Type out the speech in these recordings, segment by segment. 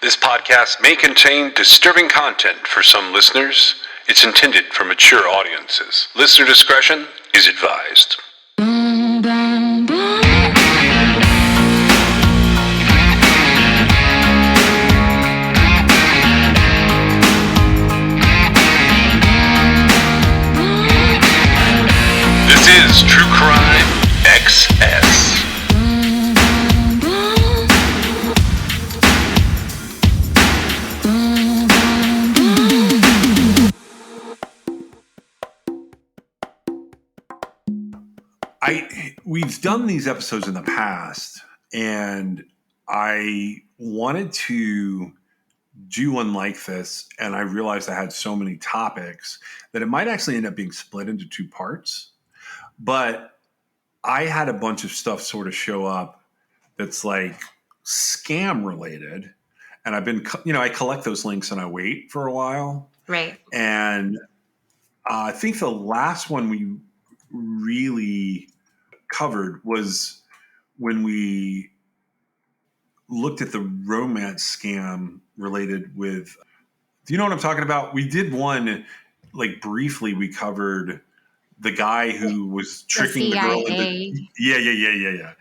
This podcast may contain disturbing content for some listeners. It's intended for mature audiences. Listener discretion is advised. This is True Crime XS. We've done these episodes in the past, and I wanted to do one like this, and I realized I had so many topics that it might actually end up being split into two parts. But I had a bunch of stuff sort of show up that's like scam related, and I've been, I collect those links and I wait for a while. Right. And I think the last one we really covered was when we looked at the romance scam related with, do you know what I'm talking about? We did one, like briefly, we covered the guy who was tricking the girl into, yeah.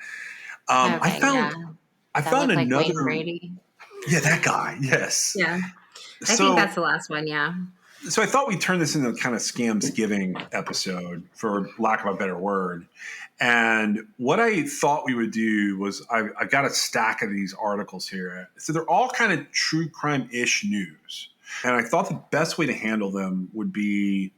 I found another, like Wayne Brady. Yeah, that guy. Yes. Yeah. I think that's the last one. Yeah. So I thought we'd turn this into kind of Scamsgiving episode, for lack of a better word. And what I thought we would do was I've got a stack of these articles here. So they're all kind of true crime-ish news. And I thought the best way to handle them would be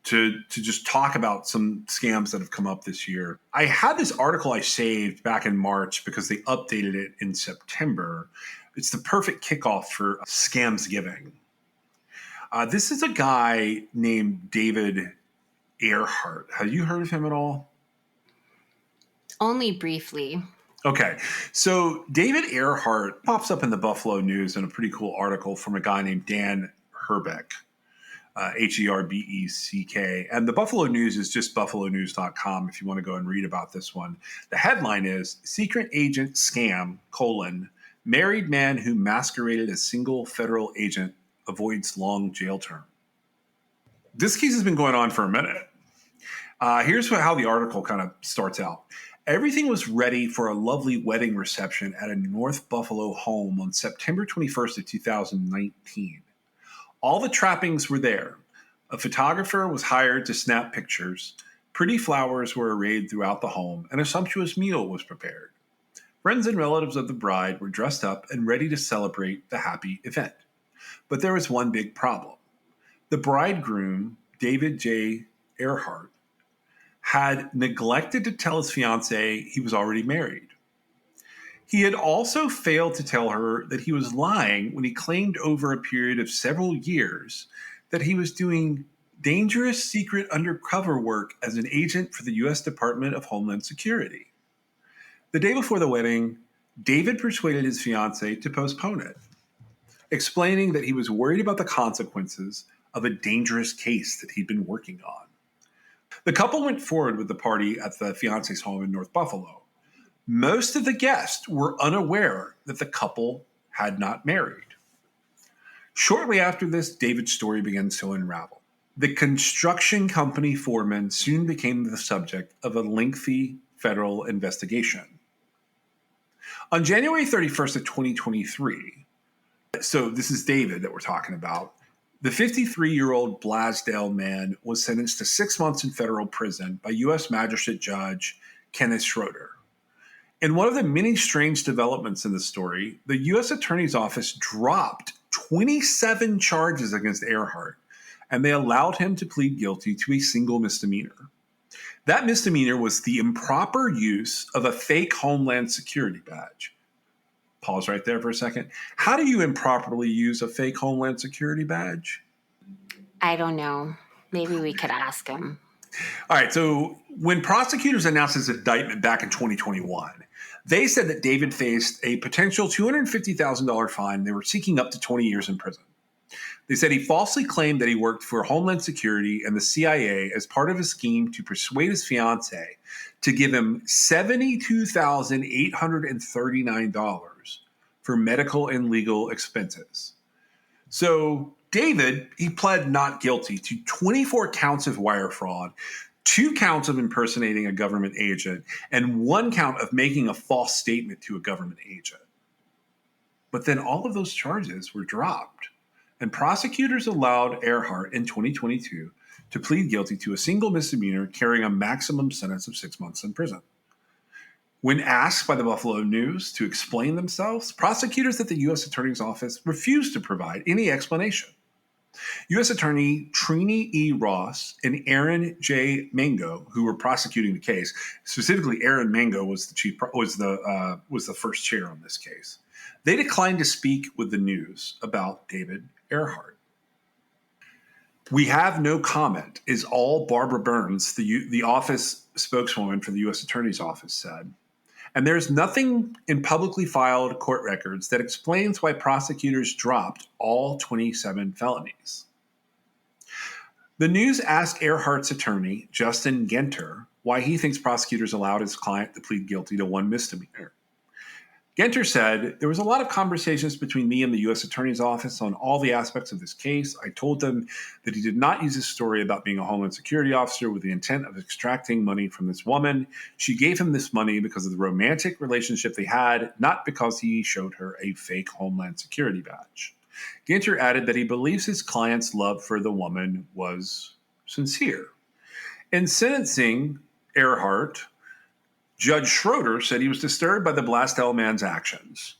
to just talk about some scams that have come up this year. I had this article I saved back in March because they updated it in September. It's the perfect kickoff for Scamsgiving. This is a guy named David Earhart. Have you heard of him at all? Only briefly. Okay. So David Earhart pops up in the Buffalo News in a pretty cool article from a guy named Dan Herbeck, Herbeck. And the Buffalo News is just buffalonews.com if you want to go and read about this one. The headline is Secret Agent Scam, married man who masqueraded as single federal agent avoids long jail term. This case has been going on for a minute. Here's how the article kind of starts out. Everything was ready for a lovely wedding reception at a North Buffalo home on September 21st of 2019. All the trappings were there. A photographer was hired to snap pictures. Pretty flowers were arrayed throughout the home, and a sumptuous meal was prepared. Friends and relatives of the bride were dressed up and ready to celebrate the happy event. But there was one big problem. The bridegroom, David J. Earhart, had neglected to tell his fiancée he was already married. He had also failed to tell her that he was lying when he claimed over a period of several years that he was doing dangerous secret undercover work as an agent for the U.S. Department of Homeland Security. The day before the wedding, David persuaded his fiancée to postpone it, explaining that he was worried about the consequences of a dangerous case that he'd been working on. The couple went forward with the party at the fiancé's home in North Buffalo. Most of the guests were unaware that the couple had not married. Shortly after this, David's story begins to unravel. The construction company foreman soon became the subject of a lengthy federal investigation. On January 31st of 2023, so this is David that we're talking about, the 53-year-old Blasdale man was sentenced to 6 months in federal prison by U.S. Magistrate Judge Kenneth Schroeder. In one of the many strange developments in the story, the U.S. Attorney's Office dropped 27 charges against Earhart, and they allowed him to plead guilty to a single misdemeanor. That misdemeanor was the improper use of a fake Homeland Security badge. Pause right there for a second. How do you improperly use a fake Homeland Security badge? I don't know. Maybe we could ask him. All right. So when prosecutors announced his indictment back in 2021, they said that David faced a potential $250,000 fine. They were seeking up to 20 years in prison. They said he falsely claimed that he worked for Homeland Security and the CIA as part of a scheme to persuade his fiancée to give him $72,839 for medical and legal expenses. So David, he pled not guilty to 24 counts of wire fraud, 2 counts of impersonating a government agent, and 1 count of making a false statement to a government agent. But then all of those charges were dropped, and prosecutors allowed Earhart in 2022 to plead guilty to a single misdemeanor carrying a maximum sentence of 6 months in prison. When asked by the Buffalo News to explain themselves, prosecutors at the U.S. Attorney's Office refused to provide any explanation. U.S. Attorney Trini E. Ross and Aaron J. Mango, who were prosecuting the case, specifically Aaron Mango was the first chair on this case. They declined to speak with the news about David Earhart. "We have no comment," is all Barbara Burns, the office spokeswoman for the U.S. Attorney's Office, said. And there's nothing in publicly filed court records that explains why prosecutors dropped all 27 felonies. The News asked Earhart's attorney, Justin Genter, why he thinks prosecutors allowed his client to plead guilty to 1 misdemeanor. Genter said, "There was a lot of conversations between me and the U.S. Attorney's Office on all the aspects of this case. I told them that he did not use his story about being a Homeland Security officer with the intent of extracting money from this woman. She gave him this money because of the romantic relationship they had, not because he showed her a fake Homeland Security badge." Genter added that he believes his client's love for the woman was sincere. In sentencing Earhart, Judge Schroeder said he was disturbed by the Blastel man's actions.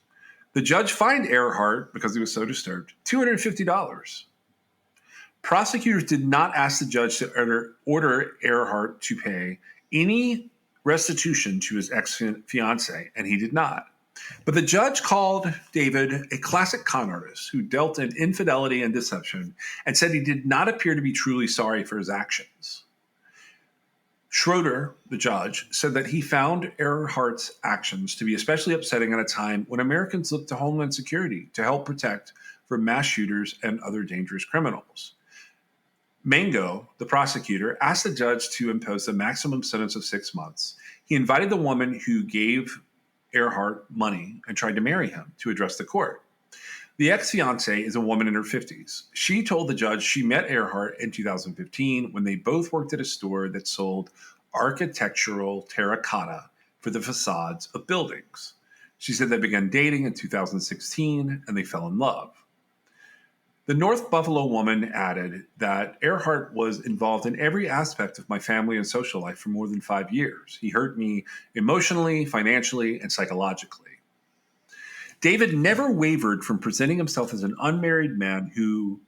The judge fined Earhart, because he was so disturbed, $250. Prosecutors did not ask the judge to order Earhart to pay any restitution to his ex-fiancée, and he did not. But the judge called David a classic con artist who dealt in infidelity and deception and said he did not appear to be truly sorry for his actions. Schroeder, the judge, said that he found Earhart's actions to be especially upsetting at a time when Americans look to Homeland Security to help protect from mass shooters and other dangerous criminals. Mango, the prosecutor, asked the judge to impose a maximum sentence of 6 months. He invited the woman who gave Earhart money and tried to marry him to address the court. The ex-fiancée is a woman in her 50s. She told the judge she met Earhart in 2015 when they both worked at a store that sold architectural terracotta for the facades of buildings. She said they began dating in 2016 and they fell in love. The North Buffalo woman added that Earhart was involved in every aspect of my family and social life for more than 5 years. He hurt me emotionally, financially, and psychologically. David never wavered from presenting himself as an unmarried man who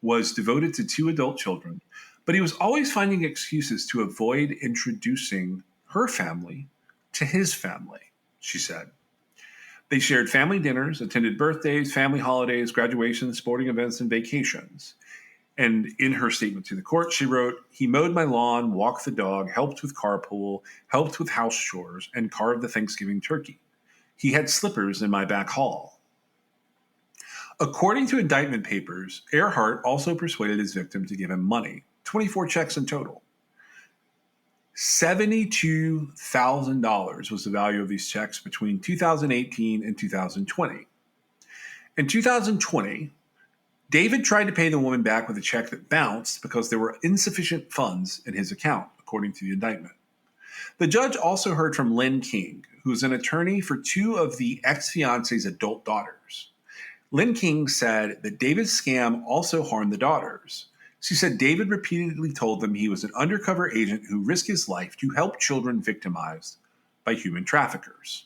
was devoted to 2 adult children, but he was always finding excuses to avoid introducing her family to his family, she said. They shared family dinners, attended birthdays, family holidays, graduations, sporting events, and vacations. And in her statement to the court, she wrote, "He mowed my lawn, walked the dog, helped with carpool, helped with house chores, and carved the Thanksgiving turkey. He had slippers in my back hall." According to indictment papers, Earhart also persuaded his victim to give him money, 24 checks in total. $72,000 was the value of these checks between 2018 and 2020. In 2020, David tried to pay the woman back with a check that bounced because there were insufficient funds in his account, according to the indictment. The judge also heard from Lynn King, who's an attorney for 2 of the ex-fiancé's adult daughters. Lynn King said that David's scam also harmed the daughters. She said David repeatedly told them he was an undercover agent who risked his life to help children victimized by human traffickers.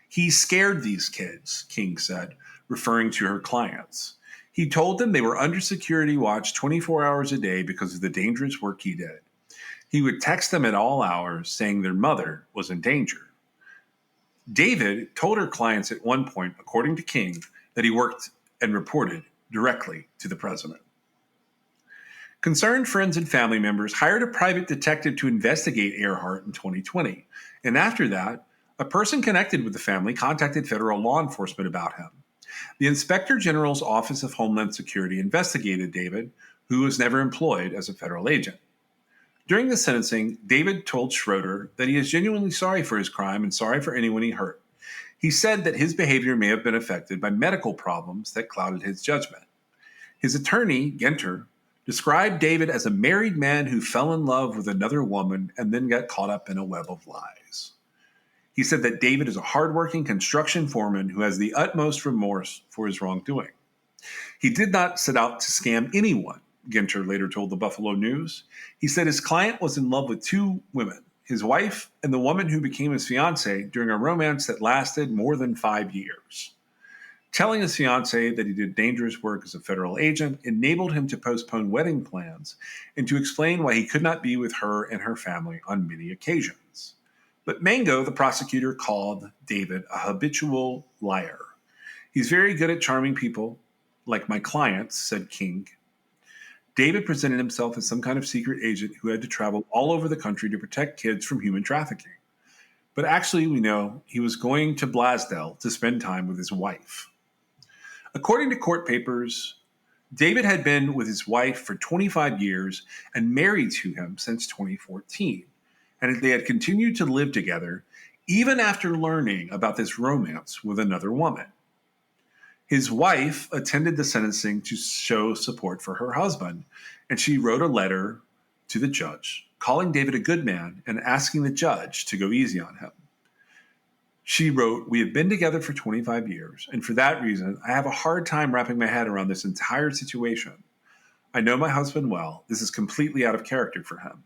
He scared these kids, King said, referring to her clients. He told them they were under security watch 24 hours a day because of the dangerous work he did. He would text them at all hours saying their mother was in danger. David told her clients at one point, according to King, that he worked and reported directly to the president. Concerned friends and family members hired a private detective to investigate Earhart in 2020. And after that, a person connected with the family contacted federal law enforcement about him. The Inspector General's Office of Homeland Security investigated David, who was never employed as a federal agent. During the sentencing, David told Schroeder that he is genuinely sorry for his crime and sorry for anyone he hurt. He said that his behavior may have been affected by medical problems that clouded his judgment. His attorney, Genter, described David as a married man who fell in love with another woman and then got caught up in a web of lies. He said that David is a hardworking construction foreman who has the utmost remorse for his wrongdoing. He did not set out to scam anyone, Genter later told the Buffalo News. He said his client was in love with two women, his wife and the woman who became his fiancée during a romance that lasted more than 5 years. Telling his fiancée that he did dangerous work as a federal agent enabled him to postpone wedding plans and to explain why he could not be with her and her family on many occasions. But Mango, the prosecutor, called David a habitual liar. He's very good at charming people, like my clients, said King. David presented himself as some kind of secret agent who had to travel all over the country to protect kids from human trafficking. But actually, we know he was going to Blasdell to spend time with his wife. According to court papers, David had been with his wife for 25 years and married to him since 2014. And they had continued to live together even after learning about this romance with another woman. His wife attended the sentencing to show support for her husband, and she wrote a letter to the judge calling David a good man and asking the judge to go easy on him. She wrote, "We have been together for 25 years, and for that reason, I have a hard time wrapping my head around this entire situation. I know my husband well. This is completely out of character for him."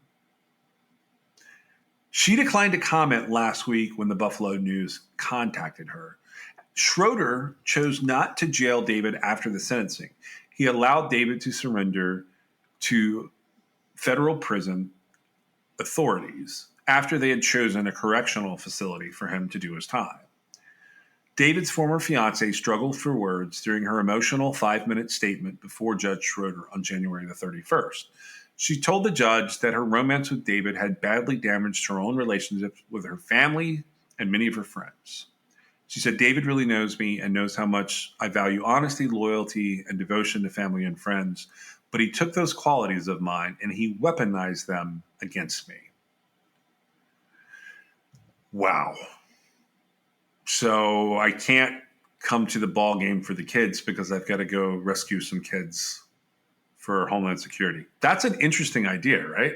She declined to comment last week when the Buffalo News contacted her. Schroeder chose not to jail David after the sentencing. He allowed David to surrender to federal prison authorities after they had chosen a correctional facility for him to do his time. David's former fiancée struggled for words during her emotional 5-minute statement before Judge Schroeder on January the 31st. She told the judge that her romance with David had badly damaged her own relationships with her family and many of her friends. She said, "David really knows me and knows how much I value honesty, loyalty, and devotion to family and friends, but he took those qualities of mine and he weaponized them against me." Wow. So I can't come to the ball game for the kids because I've got to go rescue some kids for Homeland Security. That's an interesting idea, right?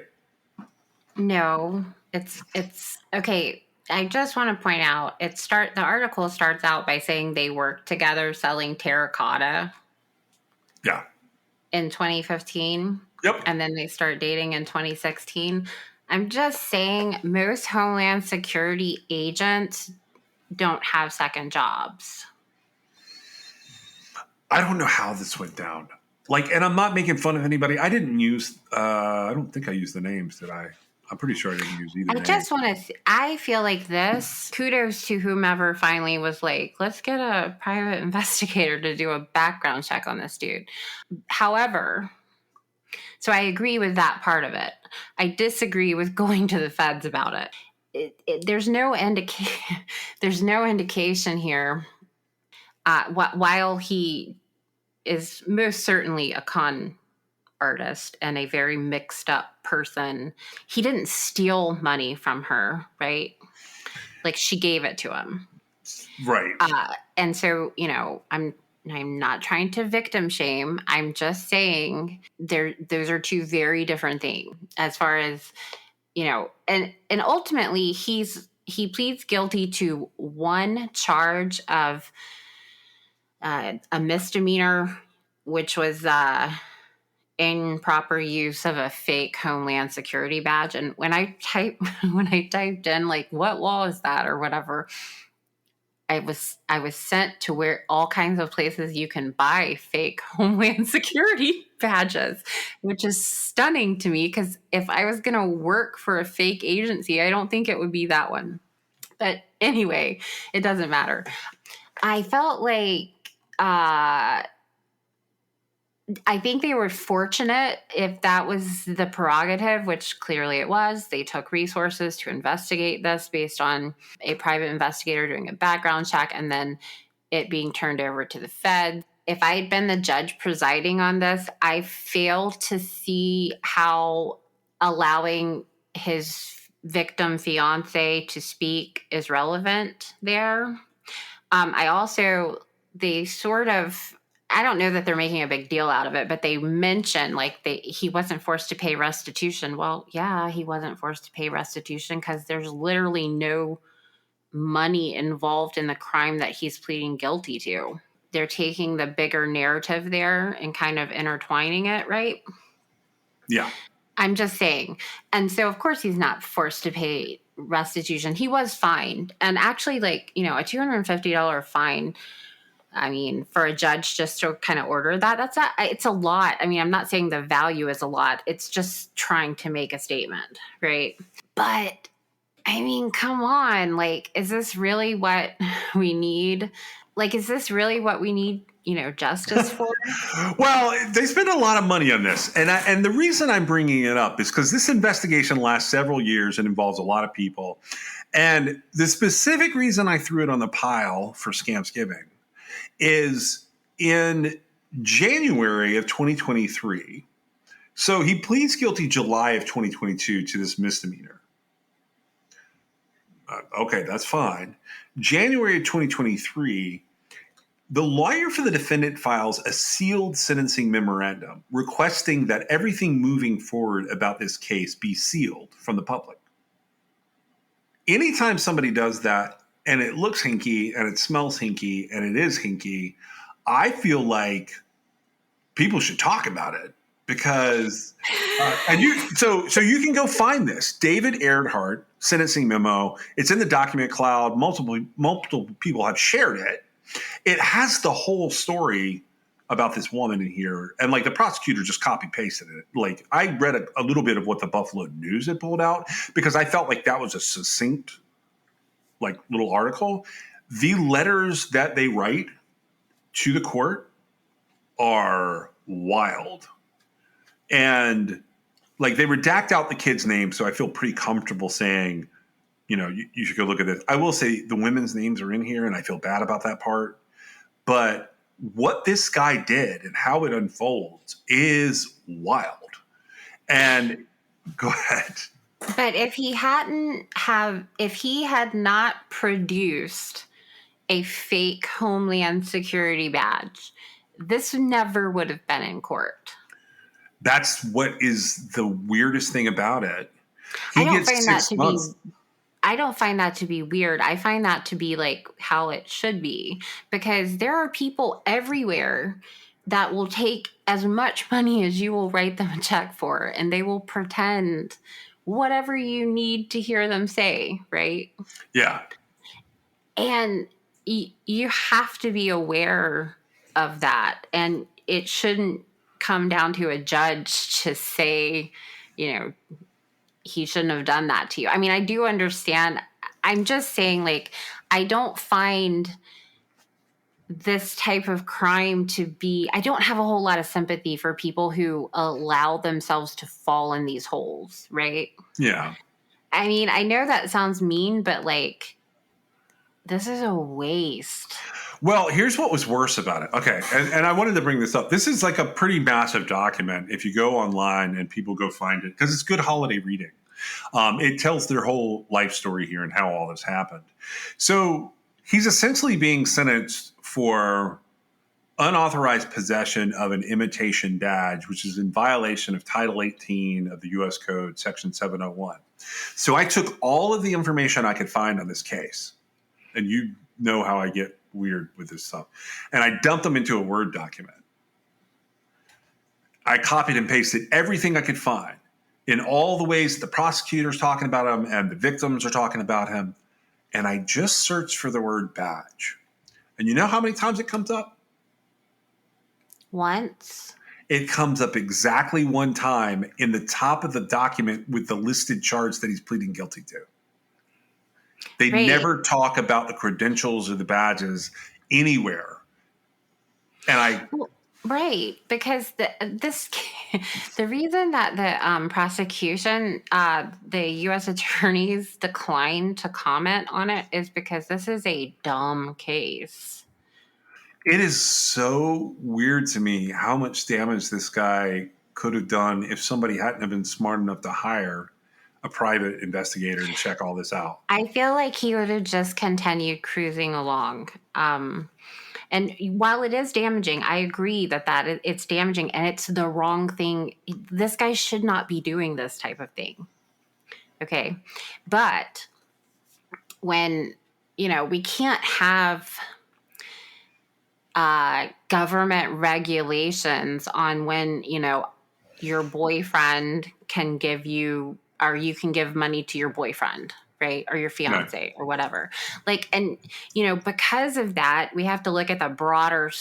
No, it's okay. I just want to point out the article starts out by saying they worked together selling terracotta Yeah. in 2015. Yep. And then they start dating in 2016. I'm just saying most Homeland Security agents don't have second jobs. I don't know how this went down. And I'm not making fun of anybody. I didn't use, I don't think I used the names, did I? I'm pretty sure I didn't use either name. Just want to, I feel like kudos to whomever finally was like, let's get a private investigator to do a background check on this dude. However, so I agree with that part of it. I disagree with going to the feds about it. There's no indication here. While he is most certainly a con artist and a very mixed up person, he didn't steal money from her, right? Like she gave it to him, right? And so I'm not trying to victim shame. I'm just saying those are two very different things as far as and ultimately he pleads guilty to one charge of a misdemeanor, which was improper use of a fake Homeland Security badge. And when I typed in like what law is that or whatever, I was sent to where all kinds of places you can buy fake Homeland Security badges, which is stunning to me because if I was going to work for a fake agency, I don't think it would be that one. But anyway, it doesn't matter. I felt like I think they were fortunate if that was the prerogative, which clearly it was. They took resources to investigate this based on a private investigator doing a background check and then it being turned over to the Fed. If I had been the judge presiding on this, I fail to see how allowing his victim fiance to speak is relevant there. They sort of, I don't know that they're making a big deal out of it, but they mention like he wasn't forced to pay restitution. Well, yeah, he wasn't forced to pay restitution because there's literally no money involved in the crime that he's pleading guilty to. They're taking the bigger narrative there and kind of intertwining it, right? Yeah. I'm just saying. And so, of course, he's not forced to pay restitution. He was fined. And actually, like, a $250 fine, I mean, for a judge just to kind of order that, it's a lot. I mean, I'm not saying the value is a lot. It's just trying to make a statement, right? But, I mean, come on. Like, is this really what we need? Like, is this really what we need, justice for? Well, they spend a lot of money on this. And the reason I'm bringing it up is because this investigation lasts several years and involves a lot of people. And the specific reason I threw it on the pile for Scamsgiving is in January of 2023. So he pleads guilty July of 2022 to this misdemeanor. Okay, that's fine. January of 2023, the lawyer for the defendant files a sealed sentencing memorandum requesting that everything moving forward about this case be sealed from the public. Anytime somebody does that and it looks hinky and it smells hinky and it is hinky, I feel like people should talk about it because so you can go find this David Earhart sentencing memo. It's in the document cloud. Multiple people have shared it. It has the whole story about this woman in here. And like the prosecutor just copy pasted it. Like I read a little bit of what the Buffalo News had pulled out because I felt like that was a succinct, like little article. The letters that they write to the court are wild. And like they redact out the kid's name. So I feel pretty comfortable saying, you should go look at this. I will say the women's names are in here and I feel bad about that part. But what this guy did and how it unfolds is wild. And go ahead. But if he had not produced a fake Homeland Security badge, this never would have been in court. That's what is the weirdest thing about it. I don't find that to be weird. I find that to be like how it should be because there are people everywhere that will take as much money as you will write them a check for and they will pretend whatever you need to hear them say, right? Yeah. And you have to be aware of that. And it shouldn't come down to a judge to say, he shouldn't have done that to you. I mean, I do understand. I'm just saying, like, I don't find this type of crime to be, I don't have a whole lot of sympathy for people who allow themselves to fall in these holes, right? Yeah. I mean, I know that sounds mean, but like, this is a waste. Well, here's what was worse about it. Okay. And I wanted to bring this up. This is like a pretty massive document. If you go online and people go find it, because it's good holiday reading. It tells their whole life story here and how all this happened. So he's essentially being sentenced for unauthorized possession of an imitation badge, which is in violation of Title 18 of the U.S. Code, Section 701. So I took all of the information I could find on this case, and you know how I get weird with this stuff, and I dumped them into a Word document. I copied and pasted everything I could find in all the ways the prosecutor's talking about him and the victims are talking about him, and I just searched for the word badge. And you know how many times it comes up? Once. It comes up exactly one time in the top of the document with the listed charge that he's pleading guilty to. They never talk about the credentials or the badges anywhere. And Right, because the reason that the prosecution, the U.S. attorneys declined to comment on it is because this is a dumb case. It is so weird to me how much damage this guy could have done if somebody hadn't have been smart enough to hire a private investigator to check all this out. I feel like he would have just continued cruising along. And while it is damaging, I agree that it's damaging and it's the wrong thing. This guy should not be doing this type of thing. Okay. But when, we can't have government regulations on when, your boyfriend can give you, or you can give money to your boyfriend, right? Or your fiance or whatever. And, because of that, we have to look at the broader,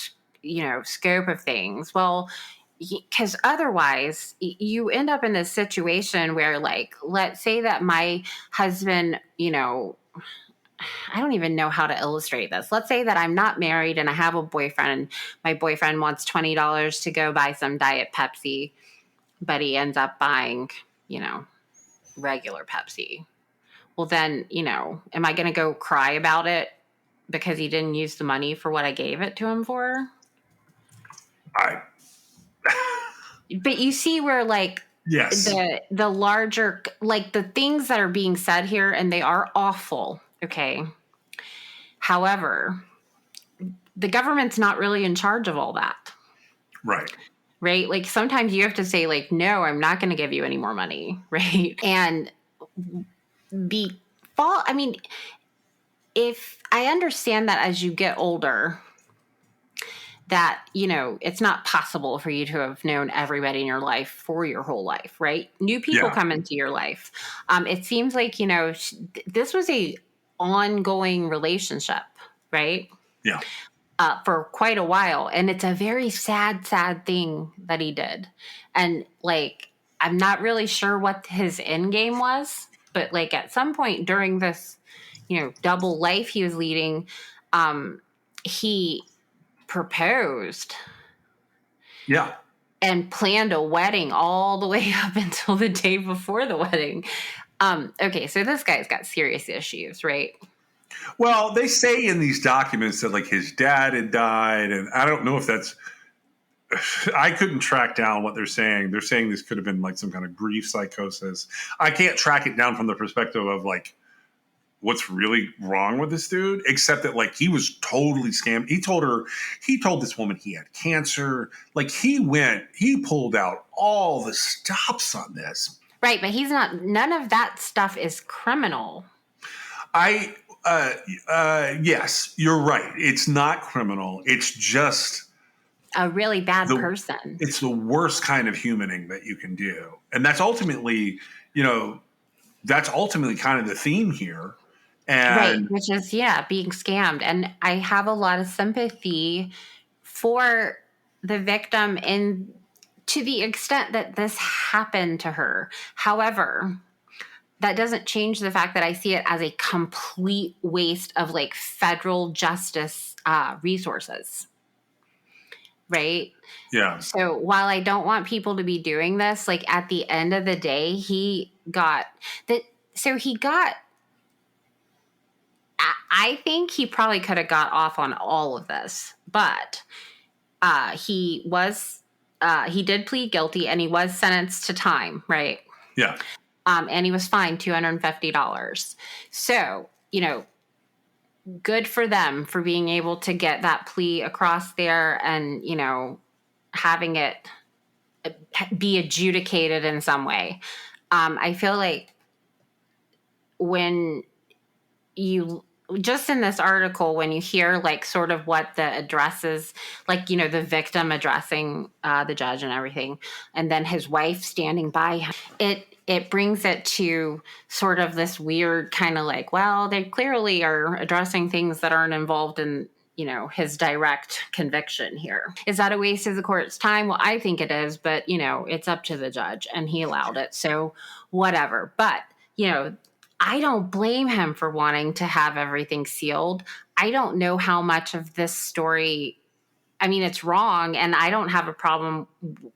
scope of things. Well, because otherwise you end up in this situation where, let's say that my husband, I don't even know how to illustrate this. Let's say that I'm not married and I have a boyfriend. My boyfriend wants $20 to go buy some Diet Pepsi, but he ends up buying, regular Pepsi. Well, then, am I going to go cry about it because he didn't use the money for what I gave it to him for? But you see where, yes, the larger, the things that are being said here, and they are awful. Okay. However, the government's not really in charge of all that. Right. Right? Sometimes you have to say, no, I'm not going to give you any more money. Right. And if I understand that as you get older, that, it's not possible for you to have known everybody in your life for your whole life, right? New people come into your life. It seems like, this was a ongoing relationship, right? Yeah. For quite a while. And it's a very sad, sad thing that he did. And I'm not really sure what his end game was, but at some point during this, double life he was leading, he proposed. Yeah. And planned a wedding all the way up until the day before the wedding. Okay, so this guy's got serious issues, right? Well, they say in these documents that his dad had died, and I don't know if that's. I couldn't track down what they're saying. They're saying this could have been some kind of grief psychosis. I can't track it down from the perspective of what's really wrong with this dude, except that he was totally scammed. He told this woman he had cancer. He pulled out all the stops on this. Right, but none of that stuff is criminal. Yes, you're right. It's not criminal. It's just a really bad person. It's the worst kind of humaning that you can do. And that's ultimately, kind of the theme here. And right, which is, being scammed. And I have a lot of sympathy for the victim to the extent that this happened to her. However, that doesn't change the fact that I see it as a complete waste of federal justice resources. Right? Yeah. So while I don't want people to be doing this, at the end of the day, he got that. So he got, I think he probably could have got off on all of this, but he did plead guilty and he was sentenced to time, right? Yeah. And he was fined $250. So, good for them for being able to get that plea across there and, having it be adjudicated in some way. I feel like when you just in this article, when you hear sort of what the addresses, the victim addressing the judge and everything, and then his wife standing by him, it brings it to sort of this weird kind of well, they clearly are addressing things that aren't involved in, his direct conviction here. Is that a waste of the court's time? Well, I think it is, but, it's up to the judge and he allowed it. So whatever. But, I don't blame him for wanting to have everything sealed. I don't know how much of this story, it's wrong and I don't have a problem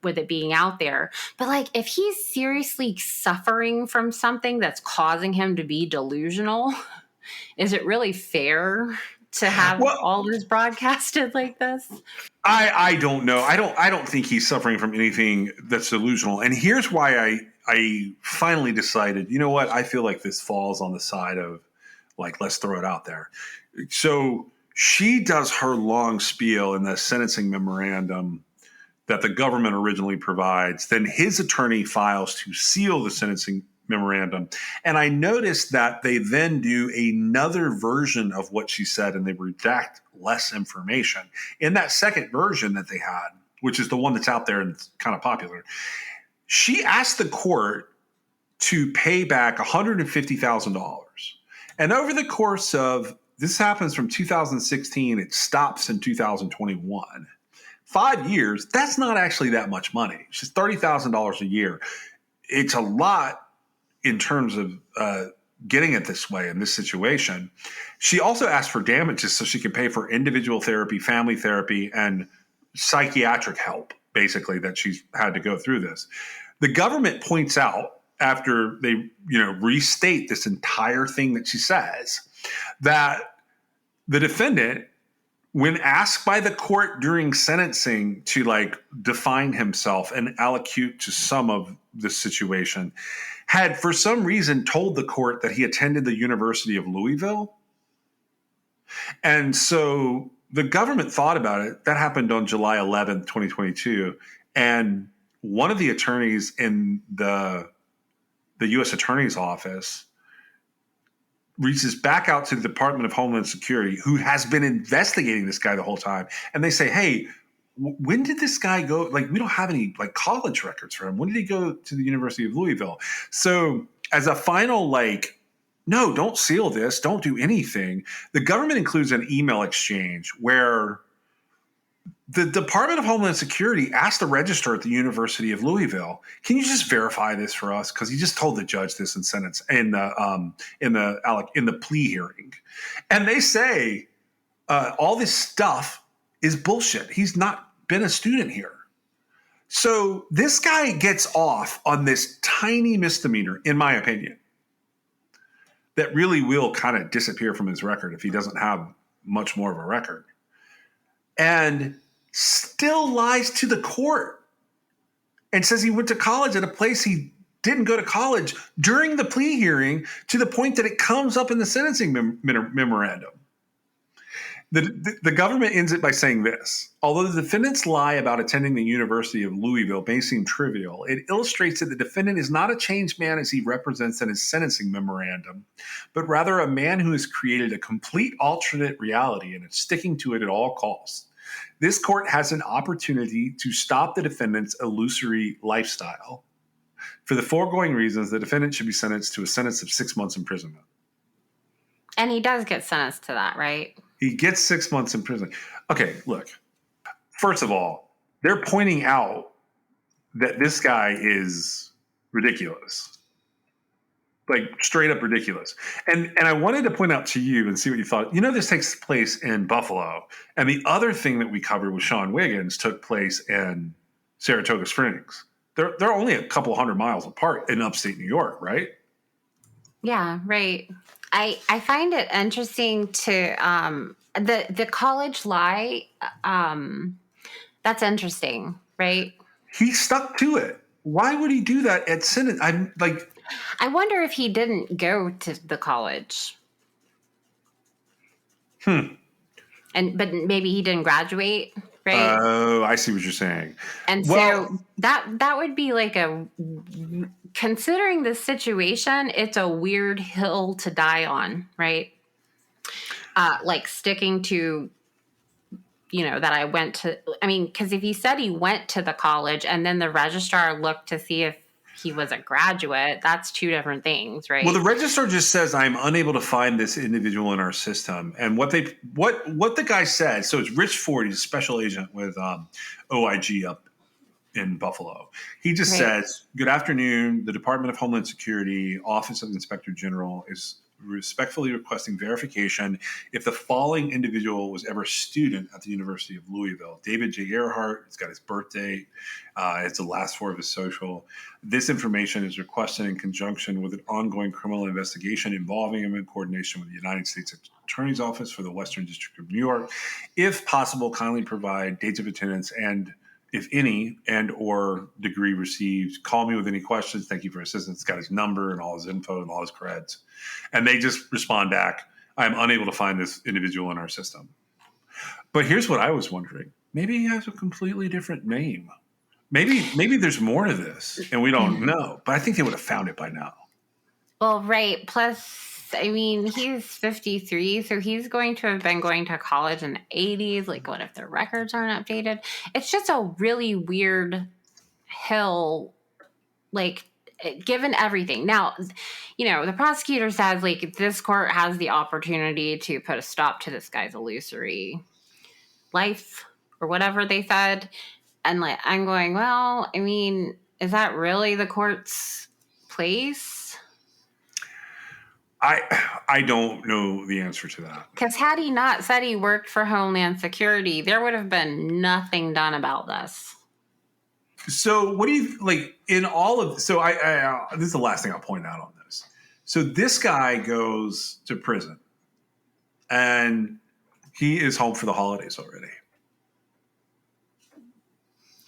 with it being out there. But if he's seriously suffering from something that's causing him to be delusional, is it really fair to have Well, all this broadcasted like this? I don't know. I don't think he's suffering from anything that's delusional. And here's why I finally decided, you know what? I feel like this falls on the side of like, let's throw it out there. So she does her long spiel in the sentencing memorandum that the government originally provides. Then his attorney files to seal the sentencing memorandum. And I noticed that they then do another version of what she said and they redact less information. In that second version that they had, which is the one that's out there and it's kind of popular, she asked the court to pay back $150,000. And over the course of, this happens from 2016, it stops in 2021. 5 years, that's not actually that much money. It's just $30,000 a year. It's a lot in terms of getting it this way in this situation. She also asked for damages so she could pay for individual therapy, family therapy, and psychiatric help, basically, that she's had to go through this. The government points out after they restate this entire thing that she says that the defendant, when asked by the court during sentencing to like define himself and allocute to some of the situation, had for some reason told the court that he attended the University of Louisville. And so the government thought about it. That happened on July 11th, 2022. And one of the attorneys in the U.S. Attorney's Office reaches back out to the Department of Homeland Security, who has been investigating this guy the whole time. And they say, hey, when did this guy go? Like, we don't have any like college records for him. When did he go to the University of Louisville? So as a final, like, no, don't seal this. Don't do anything. The government includes an email exchange where the Department of Homeland Security asked the registrar at the University of Louisville, "Can you just verify this for us?" Because he just told the judge this in sentence in the plea hearing, and they say all this stuff is bullshit. He's not been a student here. So this guy gets off on this tiny misdemeanor, in my opinion, that really will kind of disappear from his record if he doesn't have much more of a record. And still lies to the court and says he went to college at a place he didn't go to college during the plea hearing, to the point that it comes up in the sentencing memorandum. The government ends it by saying this: although the defendant's lie about attending the University of Louisville may seem trivial, it illustrates that the defendant is not a changed man as he represents in his sentencing memorandum, but rather a man who has created a complete alternate reality and is sticking to it at all costs. This court has an opportunity to stop the defendant's illusory lifestyle. For the foregoing reasons, the defendant should be sentenced to a sentence of 6 months imprisonment. And he does get sentenced to that, right? He gets 6 months in prison. Okay, look. First of all, they're pointing out that this guy is ridiculous. Like, straight up ridiculous. And I wanted to point out to you and see what you thought. You know, this takes place in Buffalo. And the other thing that we covered with Sean Wiggins took place in Saratoga Springs. They're only a couple hundred miles apart in upstate New York, right? Yeah, right. I find it interesting to the college lie. That's interesting, right? He stuck to it. Why would he do that at sentence? I wonder if he didn't go to the college. But maybe he didn't graduate, right? Oh, I see what you're saying. And so that would be like considering the situation, it's a weird hill to die on, right? Like sticking to, that I went to, because if he said he went to the college and then the registrar looked to see if he was a graduate, that's two different things, right? Well, the registrar just says, I'm unable to find this individual in our system. And what the guy said, so it's Rich Ford, he's a special agent with OIG up in Buffalo. He just says, good afternoon. The Department of Homeland Security, Office of the Inspector General is respectfully requesting verification if the following individual was ever a student at the University of Louisville. David J. Earhart, it's got his birthday, it's the last four of his social. This information is requested in conjunction with an ongoing criminal investigation involving him in coordination with the United States Attorney's Office for the Western District of New York. If possible, kindly provide dates of attendance and, if any, and or degree received. Call me with any questions. Thank you for assistance. It's got his number and all his info and all his creds. And they just respond back, I'm unable to find this individual in our system. But here's what I was wondering. Maybe he has a completely different name. Maybe there's more to this and we don't know. But I think they would have found it by now. Well, right. Plus, I mean, he's 53, so he's going to have been going to college in the 80s. Like, what if their records aren't updated? It's just a really weird hill, like, given everything. Now, you know, the prosecutor says, like, this court has the opportunity to put a stop to this guy's illusory life or whatever they said. And, like, I'm going, well, I mean, is that really the court's place? I don't know the answer to that. Because had he not said he worked for Homeland Security, there would have been nothing done about this. So what do you like in all of? So I this is the last thing I'll point out on this. So this guy goes to prison, and he is home for the holidays already.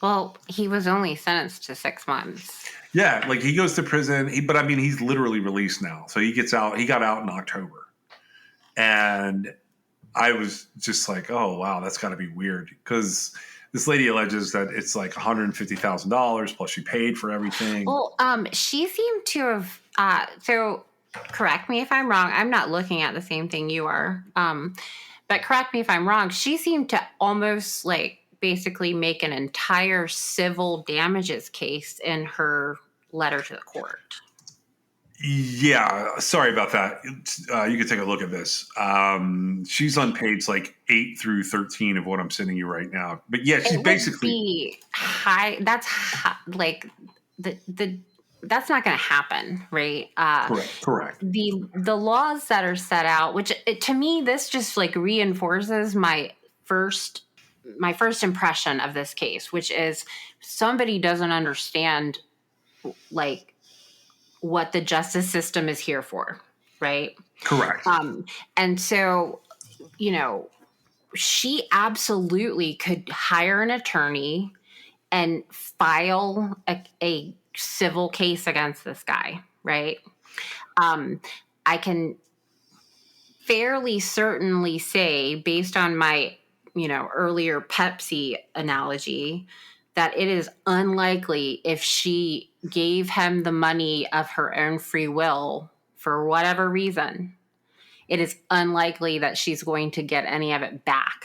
Well, he was only sentenced to 6 months. Yeah, like he goes to prison, but I mean, he's literally released now. So he gets out. He got out in October, and I was just like, oh wow, that's got to be weird because this lady alleges that it's like $150,000 plus she paid for everything. Well, she seemed to have. So, correct me if I'm wrong. I'm not looking at the same thing you are. But correct me if I'm wrong. She seemed to almost like basically make an entire civil damages case in her letter to the court. Yeah, sorry about that. You can take a look at this. She's on page like 8 through 13 of what I'm sending you right now. But yeah, she's basically high. That's like the that's not going to happen, right? Correct. The laws that are set out, which to me, this just like reinforces my first impression of this case, which is somebody doesn't understand like what the justice system is here for, right? Correct. And so, you know, she absolutely could hire an attorney and file a civil case against this guy, right? I can fairly certainly say, based on my, you know, earlier Pepsi analogy, that it is unlikely if she gave him the money of her own free will for whatever reason, it is unlikely that she's going to get any of it back.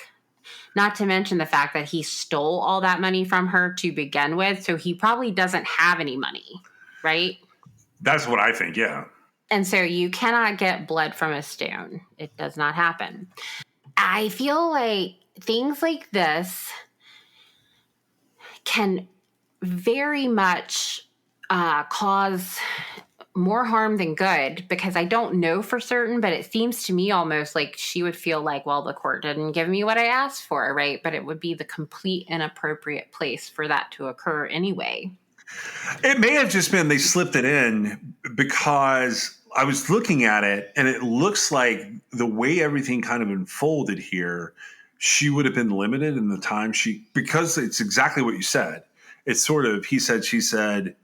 Not to mention the fact that he stole all that money from her to begin with, so he probably doesn't have any money, right? That's what I think, yeah. And so you cannot get blood from a stone. It does not happen. I feel like things like this can very much cause more harm than good, because I don't know for certain, but it seems to me almost like she would feel like, well, the court didn't give me what I asked for, right? But it would be the complete inappropriate place for that to occur anyway. It may have just been they slipped it in because I was looking at it and it looks like the way everything kind of unfolded here, she would have been limited in the time because it's exactly what you said. It's sort of he said, she said.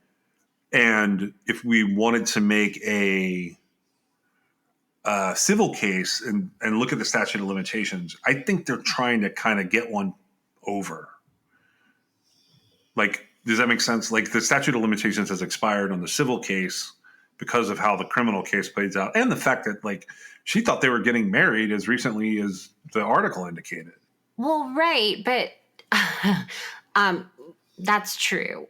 And if we wanted to make a civil case and look at the statute of limitations, I think they're trying to kind of get one over. Like, does that make sense? Like the statute of limitations has expired on the civil case because of how the criminal case plays out. And the fact that like she thought they were getting married as recently as the article indicated. Well, right. But that's true.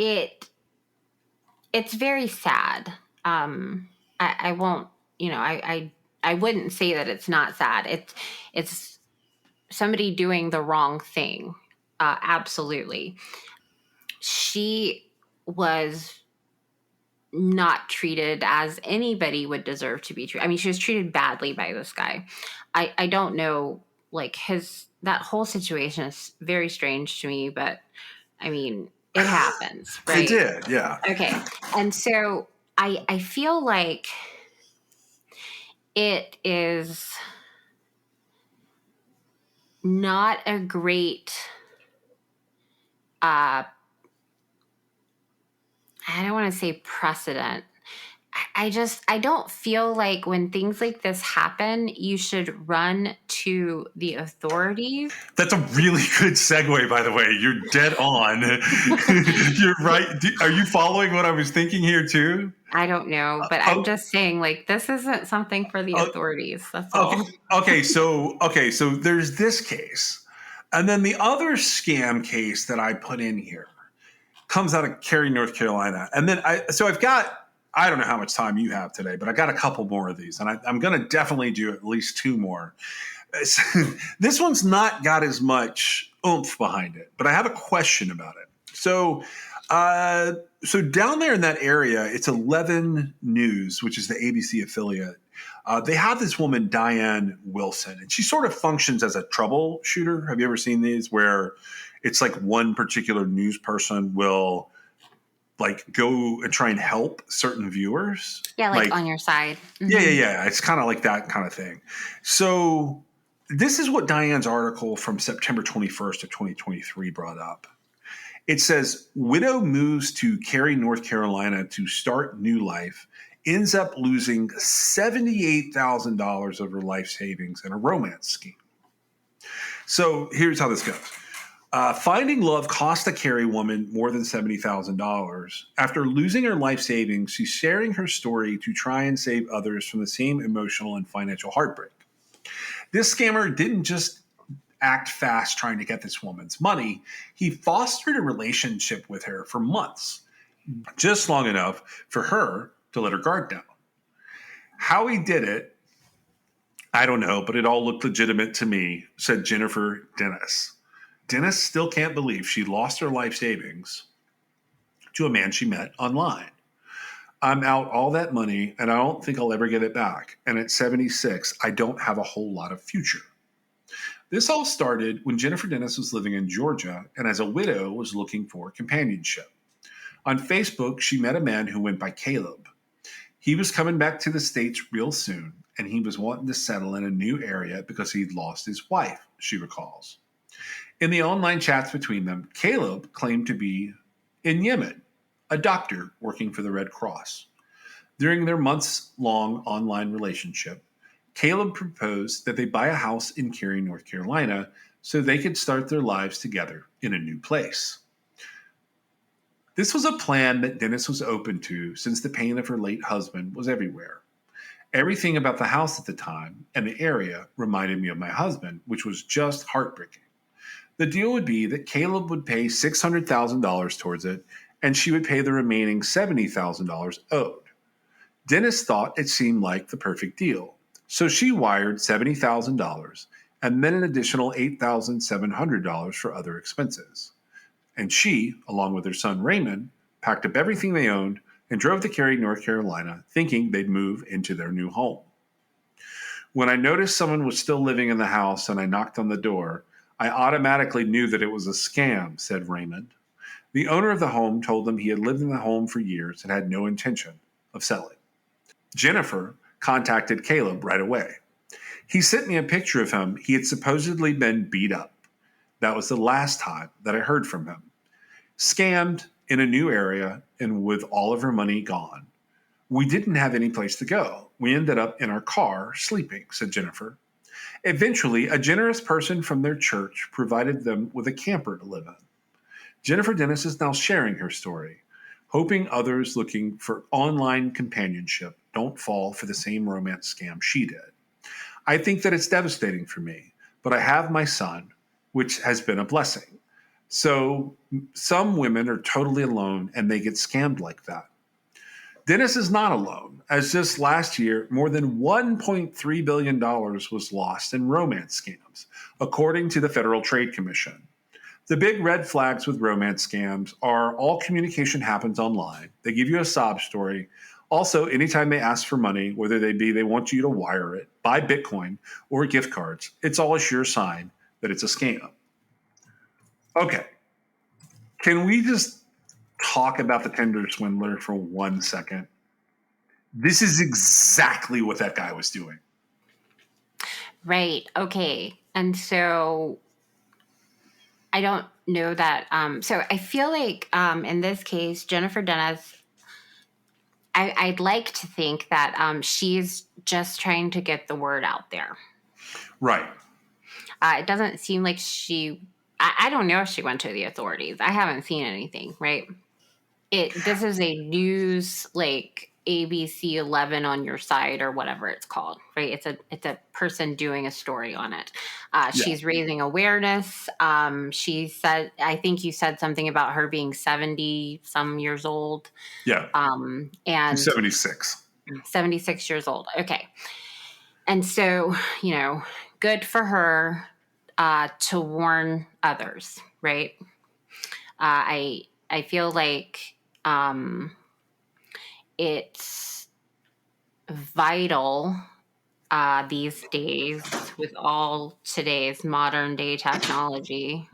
It's very sad. I won't, you know, I wouldn't say that it's not sad. It's somebody doing the wrong thing. Absolutely. She was not treated as anybody would deserve to be treated. I mean, she was treated badly by this guy. I don't know, like that whole situation is very strange to me, but I mean, it happens, It right? did, yeah. Okay. And so I feel like it is not a great I don't want to say precedent. I don't feel like when things like this happen, you should run to the authorities. That's a really good segue, by the way. You're dead on. You're right. Are you following what I was thinking here too? I don't know, but I'm just saying, like, this isn't something for the authorities. That's all. So there's this case. And then the other scam case that I put in here comes out of Cary, North Carolina. And then I don't know how much time you have today, but I got a couple more of these. And I'm going to definitely do at least two more. This one's not got as much oomph behind it, but I have a question about it. So down there in that area, it's 11 News, which is the ABC affiliate. They have this woman, Diane Wilson, and she sort of functions as a troubleshooter. Have you ever seen these where it's like one particular news person will like go and try and help certain viewers? Yeah, like on your side. Mm-hmm. Yeah. It's kind of like that kind of thing. So this is what Diane's article from September 21st of 2023 brought up. It says, widow moves to Cary, North Carolina to start new life, ends up losing $78,000 of her life savings in a romance scheme. So here's how this goes. Finding love cost a Cary woman more than $70,000. After losing her life savings, she's sharing her story to try and save others from the same emotional and financial heartbreak. This scammer didn't just act fast trying to get this woman's money. He fostered a relationship with her for months, just long enough for her to let her guard down. How he did it, I don't know, but it all looked legitimate to me, said Jennifer Dennis. Dennis still can't believe she lost her life savings to a man she met online. I'm out all that money, and I don't think I'll ever get it back. And at 76, I don't have a whole lot of future. This all started when Jennifer Dennis was living in Georgia and as a widow was looking for companionship. On Facebook, she met a man who went by Caleb. He was coming back to the States real soon, and he was wanting to settle in a new area because he'd lost his wife, she recalls. In the online chats between them, Caleb claimed to be in Yemen, a doctor working for the Red Cross. During their months-long online relationship, Caleb proposed that they buy a house in Cary, North Carolina, so they could start their lives together in a new place. This was a plan that Dennis was open to since the pain of her late husband was everywhere. Everything about the house at the time and the area reminded me of my husband, which was just heartbreaking. The deal would be that Caleb would pay $600,000 towards it, and she would pay the remaining $70,000 owed. Dennis thought it seemed like the perfect deal. So she wired $70,000 and then an additional $8,700 for other expenses. And she, along with her son Raymond, packed up everything they owned and drove to Cary, North Carolina, thinking they'd move into their new home. When I noticed someone was still living in the house and I knocked on the door, I automatically knew that it was a scam, said Raymond. The owner of the home told them he had lived in the home for years and had no intention of selling. Jennifer contacted Caleb right away. He sent me a picture of him. He had supposedly been beat up. That was the last time that I heard from him. Scammed in a new area and with all of her money gone. We didn't have any place to go. We ended up in our car sleeping, said Jennifer. Eventually, a generous person from their church provided them with a camper to live in. Jennifer Dennis is now sharing her story, hoping others looking for online companionship don't fall for the same romance scam she did. I think that it's devastating for me, but I have my son, which has been a blessing. So some women are totally alone and they get scammed like that. Dennis is not alone, as just last year, more than $1.3 billion was lost in romance scams, according to the Federal Trade Commission. The big red flags with romance scams are all communication happens online. They give you a sob story. Also, anytime they ask for money, whether they want you to wire it, buy Bitcoin, or gift cards, it's all a sure sign that it's a scam. Okay. Can we just talk about the Tinder swindler for 1 second? This is exactly what that guy was doing. Right. Okay. And so I don't know that. So I feel like in this case, Jennifer Dennis, I'd like to think that she's just trying to get the word out there. Right. It doesn't seem like I don't know if she went to the authorities. I haven't seen anything, right? This is a news like ABC 11 on your side or whatever it's called, right? It's a person doing a story on it. She's raising awareness. She said, I think you said something about her being 70 some years old. Yeah. And 76. 76 years old. Okay. And so, good for her to warn others, right? I feel like it's vital these days with all today's modern day technology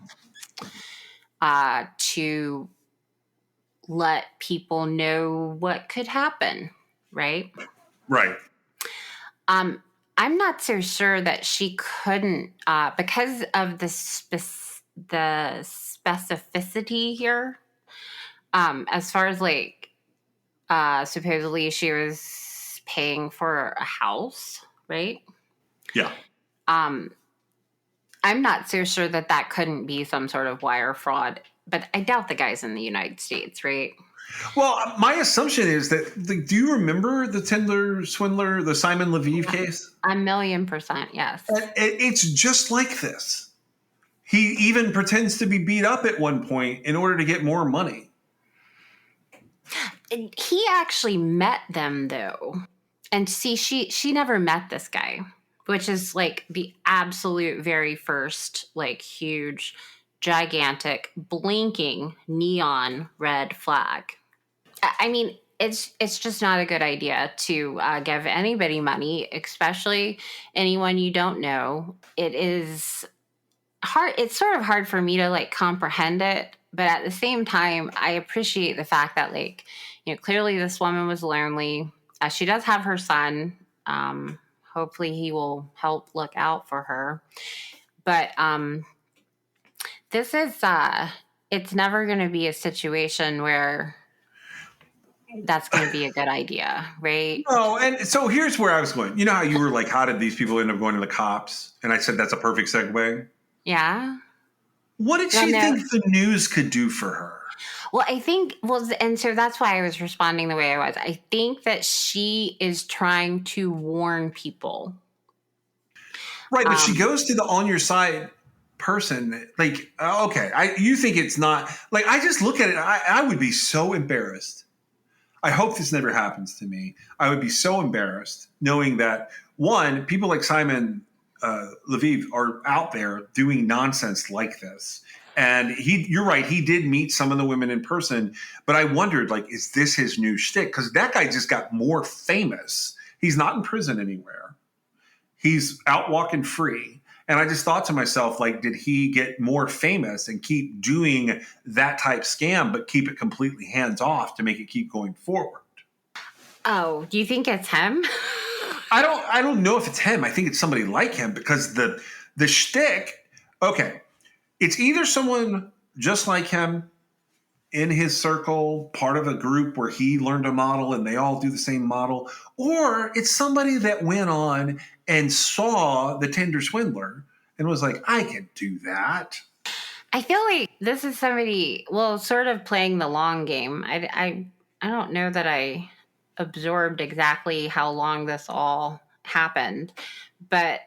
to let people know what could happen, right? Right. I'm not so sure that she couldn't because of the specificity here. As far as like supposedly she was paying for a house, right? Yeah. I'm not so sure that couldn't be some sort of wire fraud, but I doubt the guy's in the United States, right? Well, my assumption is that, do you remember the Tinder swindler, the Simon Leviev case? 1,000,000%, yes. It's just like this. He even pretends to be beat up at one point in order to get more money. He actually met them, though. And see, she never met this guy, which is like the absolute very first, like, huge, gigantic, blinking neon red flag. I mean, it's just not a good idea to give anybody money, especially anyone you don't know. It is hard. It's sort of hard for me to like comprehend it, but at the same time, I appreciate the fact that like, clearly this woman was lonely. She does have her son. Hopefully he will help look out for her. But this is it's never going to be a situation where that's going to be a good idea, right? No, and so here's where I was going. You know how you were like, how did these people end up going to the cops? And I said that's a perfect segue. Yeah. What did she think the news could do for her? Well, I think, and so that's why I was responding the way I was. I think that she is trying to warn people. Right, but she goes to the on your side person. Like, okay, you think it's not, like, I just look at it, I would be so embarrassed. I hope this never happens to me. I would be so embarrassed knowing that, one, people like Simon Leviev are out there doing nonsense like this. And you're right, he did meet some of the women in person, but I wondered, like, is this his new shtick? Because that guy just got more famous. He's not in prison anywhere. He's out walking free. And I just thought to myself, like, did he get more famous and keep doing that type scam, but keep it completely hands off to make it keep going forward? Oh, do you think it's him? I don't know if it's him. I think it's somebody like him because the shtick, okay, it's either someone just like him in his circle, part of a group where he learned a model and they all do the same model, or it's somebody that went on and saw the Tinder swindler and was like, I can do that. I feel like this is somebody, well, sort of playing the long game. I don't know that I absorbed exactly how long this all happened, but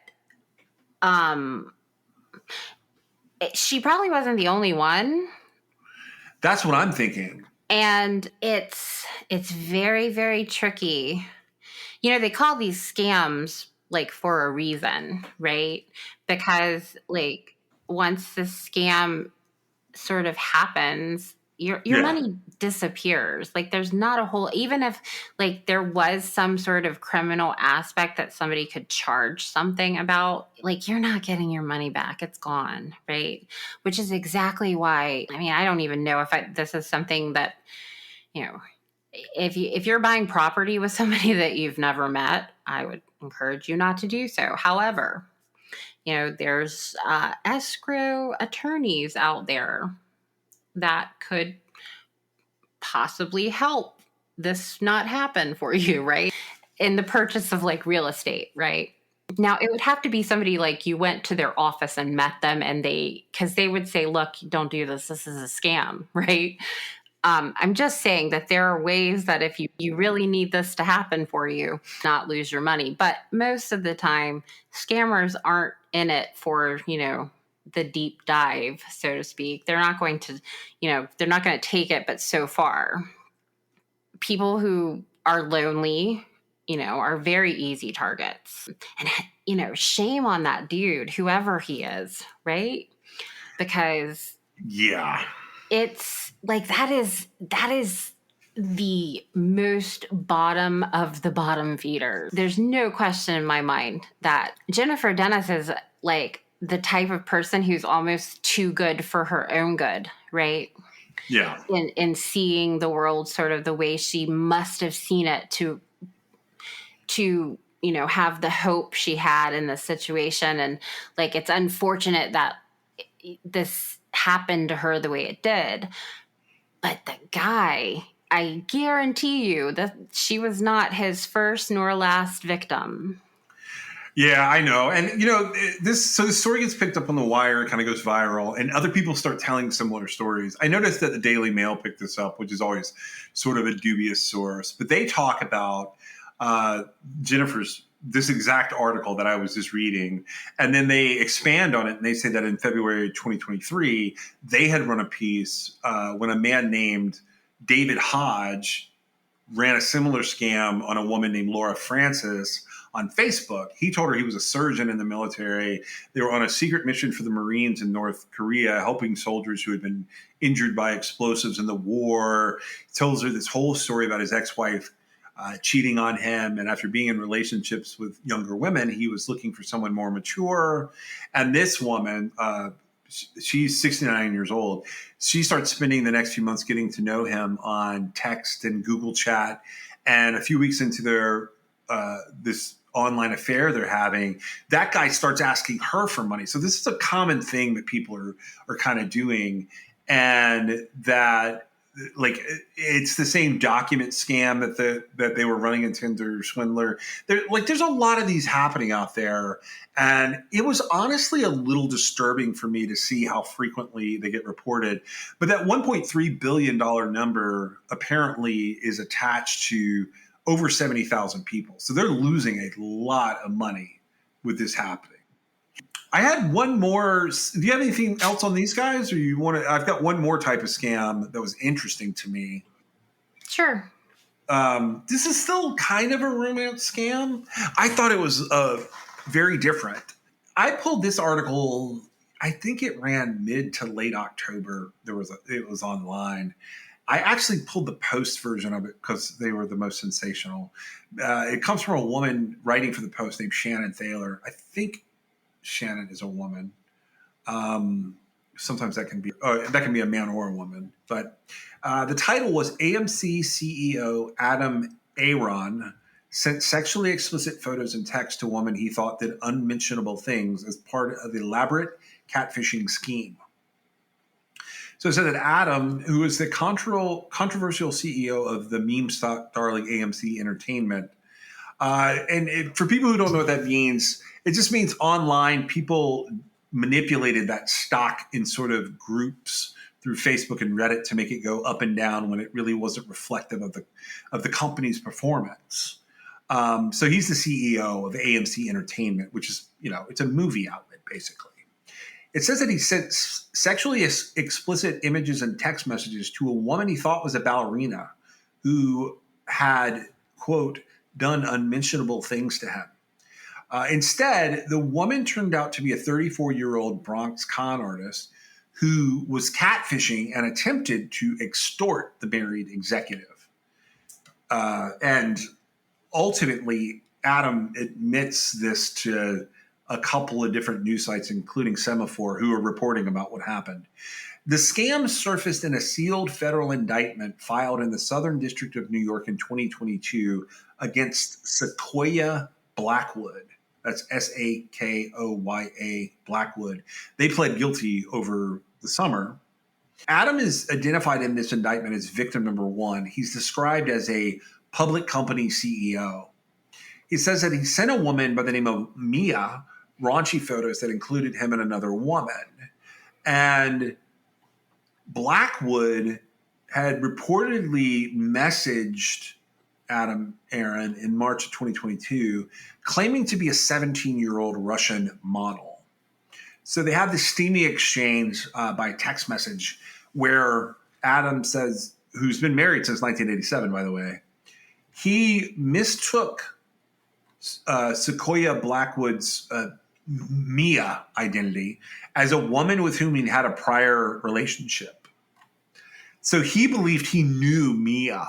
she probably wasn't the only one. That's what I'm thinking. And it's very, very tricky. They call these scams like for a reason, right? Because like once the scam sort of happens, your Yeah. money disappears. Like there's not a whole, even if like there was some sort of criminal aspect that somebody could charge something about, like you're not getting your money back. It's gone, right? Which is exactly why, I mean, I don't even know if this is something that, you know, if you're buying property with somebody that you've never met, I would encourage you not to do so. However, there's escrow attorneys out there that could possibly help this not happen for you, right? In the purchase of like real estate, right? Now, it would have to be somebody like you went to their office and met them, and because they would say, look, don't do this. This is a scam, right? I'm just saying that there are ways that if you really need this to happen for you, not lose your money. But most of the time, scammers aren't in it for, the deep dive, so to speak. They're not going to, they're not going to take it, but so far. People who are lonely, are very easy targets. And, shame on that dude, whoever he is, right? Because Yeah. it's like that is the most bottom of the bottom feeders. There's no question in my mind that Jennifer Dennis is like the type of person who's almost too good for her own good, right? Yeah. In seeing the world sort of the way she must have seen it to have the hope she had in the situation. And like it's unfortunate that this happened to her the way it did. But the guy, I guarantee you that she was not his first nor last victim. Yeah, I know. And this story gets picked up on the wire, kind of goes viral, and other people start telling similar stories. I noticed that the Daily Mail picked this up, which is always sort of a dubious source, but they talk about Jennifer's this exact article that I was just reading, and then they expand on it, and they say that in February 2023 they had run a piece when a man named David Hodge ran a similar scam on a woman named Laura Francis on Facebook. He told her he was a surgeon in the military. They were on a secret mission for the Marines in North Korea, helping soldiers who had been injured by explosives in the war. He tells her this whole story about his ex-wife cheating on him. And after being in relationships with younger women, he was looking for someone more mature. And this woman, she's 69 years old. She starts spending the next few months getting to know him on text and Google Chat. And a few weeks into their this online affair they're having, that guy starts asking her for money. So this is a common thing that people are kind of doing, and that like it's the same document scam that they were running in Tinder Swindler. There's a lot of these happening out there, and it was honestly a little disturbing for me to see how frequently they get reported. But that $1.3 billion number apparently is attached to over 70,000 people. So they're losing a lot of money with this happening. I had one more. Do you have anything else on these guys, or you want to? I've got one more type of scam that was interesting to me. Sure. This is still kind of a romance scam. I thought it was very different. I pulled this article. I think it ran mid to late October. It was online. I actually pulled the Post version of it because they were the most sensational. It comes from a woman writing for the Post named Shannon Thaler. I think Shannon is a woman. Sometimes that can be a man or a woman. But the title was AMC CEO Adam Aaron sent sexually explicit photos and text to a woman he thought did unmentionable things as part of the elaborate catfishing scheme. So it said that Adam, who is the controversial CEO of the meme stock darling AMC Entertainment, for people who don't know what that means, it just means online people manipulated that stock in sort of groups through Facebook and Reddit to make it go up and down when it really wasn't reflective of the company's performance. So he's the CEO of AMC Entertainment, which is, it's a movie outlet basically. It says that he sent sexually explicit images and text messages to a woman he thought was a ballerina who had, quote, done unmentionable things to him. Instead, the woman turned out to be a 34-year-old Bronx con artist who was catfishing and attempted to extort the married executive. And ultimately, Adam admits this to a couple of different news sites, including Semaphore, who are reporting about what happened. The scam surfaced in a sealed federal indictment filed in the Southern District of New York in 2022 against Sequoia Blackwood. That's Sakoya Blackwood. They pled guilty over the summer. Adam is identified in this indictment as victim number one. He's described as a public company CEO. He says that he sent a woman by the name of Mia raunchy photos that included him and another woman. And Blackwood had reportedly messaged Adam Aaron in March of 2022, claiming to be a 17-year-old Russian model. So they have this steamy exchange by text message where Adam says, who's been married since 1987, by the way, he mistook Sequoia Blackwood's Mia identity as a woman with whom he had a prior relationship. So he believed he knew Mia.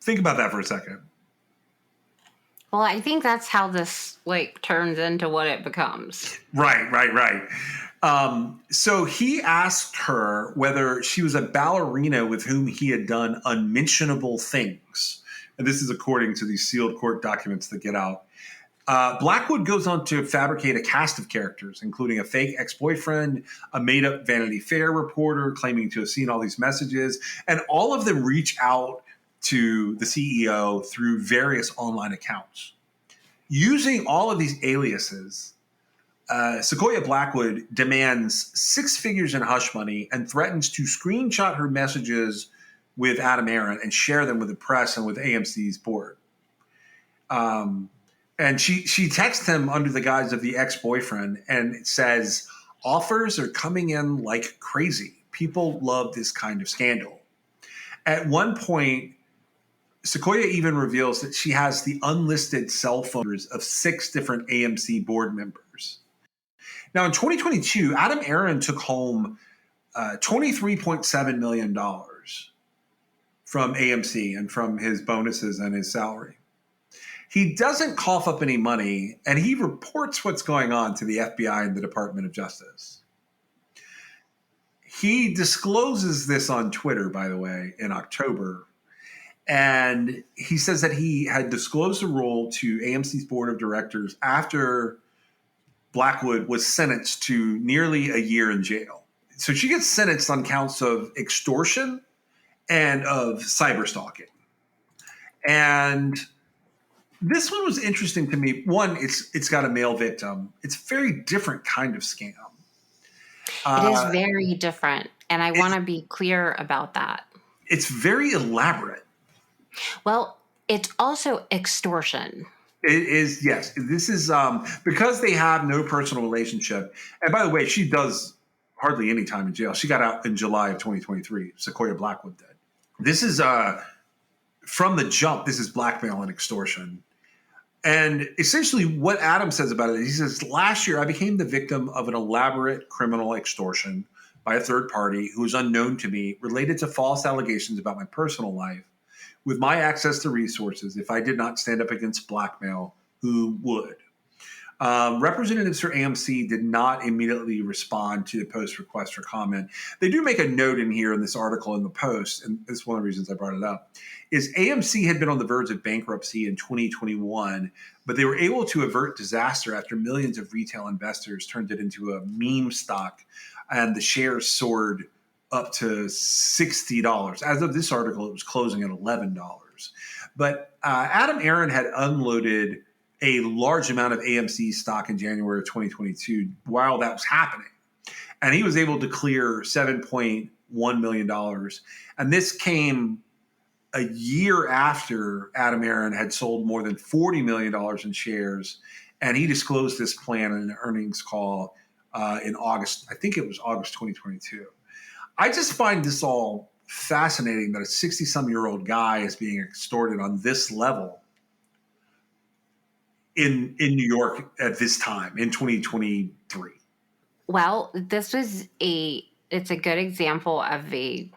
Think about that for a second. Well, I think that's how this turns into what it becomes. Right. So he asked her whether she was a ballerina with whom he had done unmentionable things. And this is according to these sealed court documents that get out. Blackwood goes on to fabricate a cast of characters, including a fake ex-boyfriend, a made-up Vanity Fair reporter claiming to have seen all these messages, and all of them reach out to the CEO through various online accounts. Using all of these aliases, Sequoia Blackwood demands 6 figures in hush money and threatens to screenshot her messages with Adam Aaron and share them with the press and with AMC's board. And she texts him under the guise of the ex-boyfriend and it says, offers are coming in like crazy. People love this kind of scandal. At one point, Sequoia even reveals that she has the unlisted cell phones of 6 different AMC board members. Now, in 2022, Adam Aaron took home $23.7 million from AMC and from his bonuses and his salary. He doesn't cough up any money, and he reports what's going on to the FBI and the Department of Justice. He discloses this on Twitter, by the way, in October. And he says that he had disclosed the role to AMC's board of directors after Blackwood was sentenced to nearly a year in jail. So she gets sentenced on counts of extortion and of cyberstalking. And this one was interesting to me. One, it's got a male victim. It's a very different kind of scam. It is very different. And I want to be clear about that. It's very elaborate. Well, it's also extortion. It is, yes. This is because they have no personal relationship. And by the way, she does hardly any time in jail. She got out in July of 2023. Sequoia Blackwood did. This is from the jump. This is blackmail and extortion. And essentially what Adam says about it, he says, last year I became the victim of an elaborate criminal extortion by a third party who was unknown to me related to false allegations about my personal life. With my access to resources, if I did not stand up against blackmail, who would? Representatives for AMC did not immediately respond to the Post request for comment. They do make a note in here in this article in the Post, and this is one of the reasons I brought it up, is AMC had been on the verge of bankruptcy in 2021, but they were able to avert disaster after millions of retail investors turned it into a meme stock, and the shares soared up to $60. As of this article, it was closing at $11. But Adam Aaron had unloaded a large amount of AMC stock in January of 2022 while that was happening. And he was able to clear $7.1 million. And this came a year after Adam Aaron had sold more than $40 million in shares. And he disclosed this plan in an earnings call in August. I think it was August 2022. I just find this all fascinating that a 60-some-year-old guy is being extorted on this level in New York at this time in 2023. Well, it's a good example of a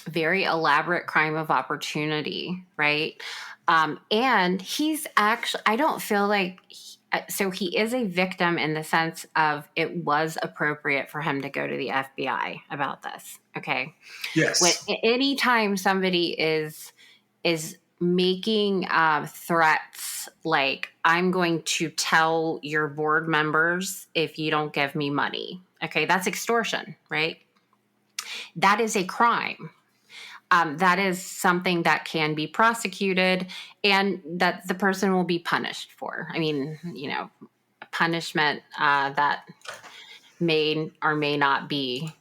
very elaborate crime of opportunity, right? And he's actually, I don't feel like, so he is a victim in the sense of it was appropriate for him to go to the FBI about this. Okay. When Yes. anytime somebody is making threats like I'm going to tell your board members if you don't give me money. Okay, that's extortion, right? That is a crime. That is something that can be prosecuted and that the person will be punished for. I mean, punishment that may or may not be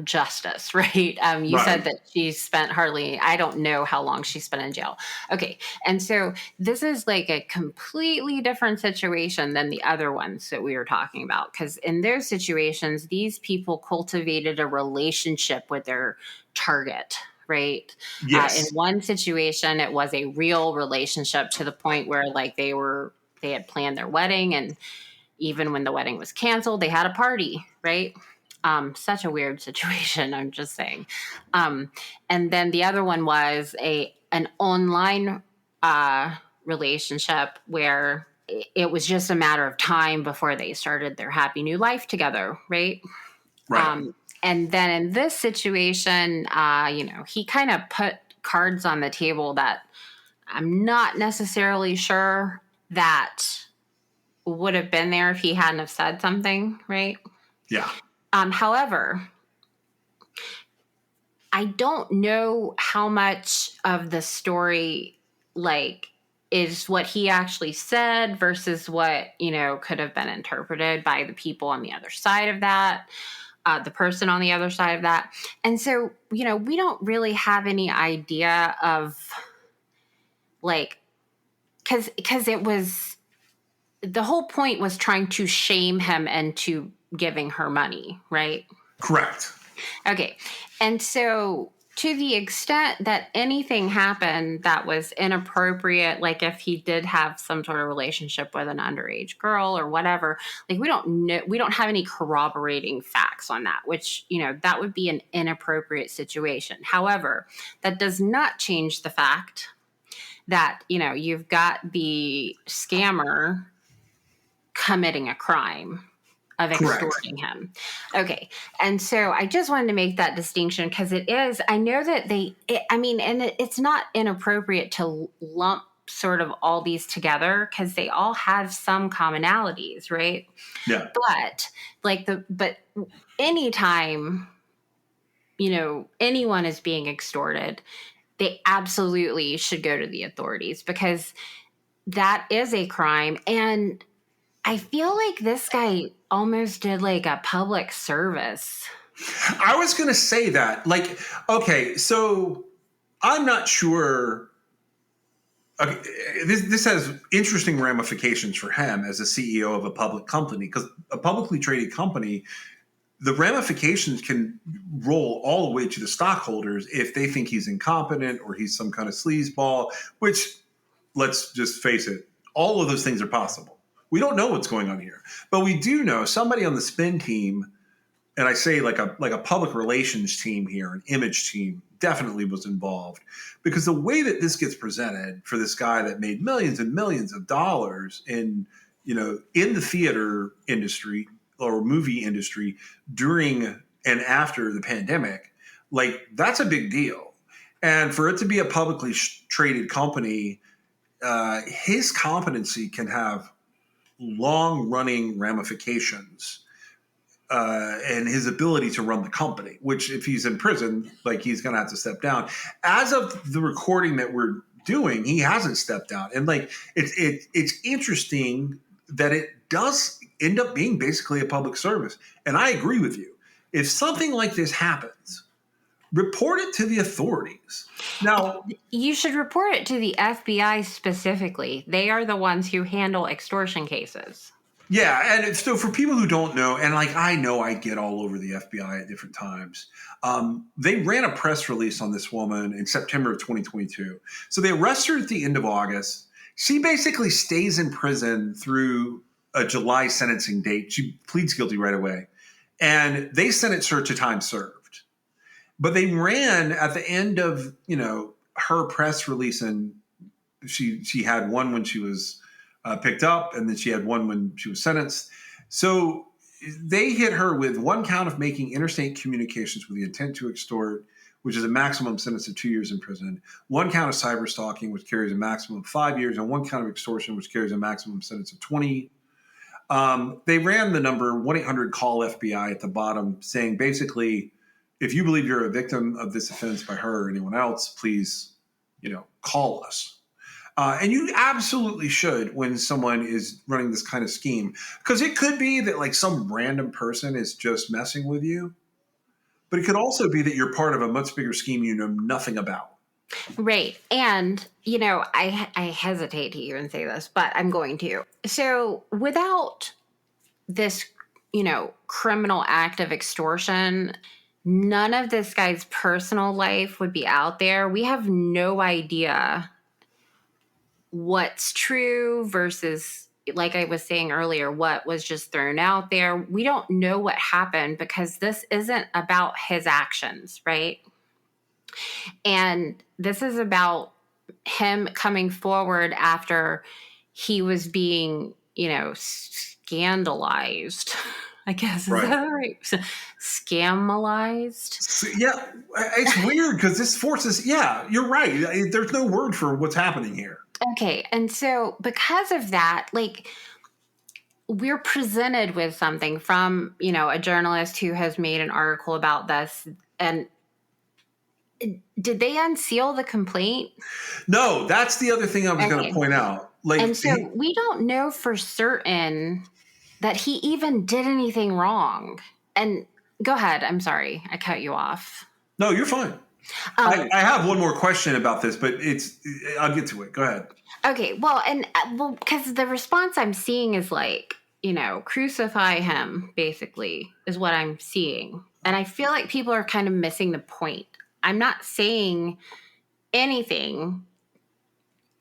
justice, right? You said Right. that she spent hardly, I don't know how long she spent in jail. Okay. And so this is like a completely different situation than the other ones that we were talking about. Because in those situations, these people cultivated a relationship with their target. Right. In Yes. one situation, it was a real relationship to the point where like they had planned their wedding, and even when the wedding was canceled, they had a party, right? Such a weird situation, I'm just saying. And then the other one was an online relationship where it was just a matter of time before they started their happy new life together, right? Right. And then in this situation, he kind of put cards on the table that I'm not necessarily sure that would have been there if he hadn't have said something, right? Yeah. However, I don't know how much of the story like is what he actually said versus what, could have been interpreted by the people on the other side of that, the person on the other side of that. And so, we don't really have any idea of like, because it was, the whole point was trying to shame him into giving her money, right? Correct. Okay. And so, to the extent that anything happened that was inappropriate, like if he did have some sort of relationship with an underage girl or whatever, like we don't have any corroborating facts on that, which, that would be an inappropriate situation. However, that does not change the fact that, you've got the scammer committing a crime of Correct. extorting him. Okay. And so I just wanted to make that distinction because I know that it's not inappropriate to lump sort of all these together because they all have some commonalities, right? Yeah. But anytime, anyone is being extorted, they absolutely should go to the authorities because that is a crime. And I feel like this guy almost did like a public service. I was going to say that. Like, okay, so I'm not sure. Okay, this has interesting ramifications for him as a CEO of a public company because a publicly traded company, the ramifications can roll all the way to the stockholders if they think he's incompetent or he's some kind of sleazeball, which, let's just face it, all of those things are possible. We don't know what's going on here, but we do know somebody on the spin team, and I say like a public relations team here, an image team, definitely was involved because the way that this gets presented for this guy that made millions and millions of dollars in the theater industry or movie industry during and after the pandemic, like that's a big deal. And for it to be a publicly traded company, his competency can have long running ramifications, and his ability to run the company, which if he's in prison, like he's going to have to step down. As of the recording that we're doing, he hasn't stepped down. And like, it's interesting that it does end up being basically a public service. And I agree with you. If something like this happens, report it to the authorities. Now, you should report it to the FBI specifically. They are the ones who handle extortion cases. yeah, and so for people who don't know, and like I know I get all over the FBI at different times, they ran a press release on this woman in September of 2022. So they arrest her at the end of August. She basically stays in prison through a July sentencing date. She pleads guilty right away. And they sentenced her to time served. But they ran at the end of, her press release, and she had one when she was picked up, and then she had one when she was sentenced. So they hit her with one count of making interstate communications with the intent to extort, which is a maximum sentence of 2 years in prison, one count of cyber stalking, which carries a maximum of 5 years, and one count of extortion, which carries a maximum sentence of 20. They ran the number 1-800-CALL-FBI at the bottom, saying basically, if you believe you're a victim of this offense by her or anyone else, please, call us. And you absolutely should when someone is running this kind of scheme, because it could be that like some random person is just messing with you, but it could also be that you're part of a much bigger scheme you know nothing about. Right. And, I hesitate to even say this, but I'm going to. So without this, criminal act of extortion, none of this guy's personal life would be out there. We have no idea what's true versus, like I was saying earlier, what was just thrown out there. We don't know what happened because this isn't about his actions, right? And this is about him coming forward after he was being, scandalized. I guess. Is that right? Scamalized? Yeah. It's weird because this forces, you're right. There's no word for what's happening here. Okay. And so because of that, we're presented with something from, a journalist who has made an article about this. And did they unseal the complaint? No, that's the other thing I was going to point out. And so we don't know for certain that he even did anything wrong. And go ahead. I'm sorry. I cut you off. No, you're fine. I have one more question about this, but I'll get to it. Go ahead. Okay. Well, because the response I'm seeing is crucify him, basically, is what I'm seeing. And I feel like people are kind of missing the point. I'm not saying anything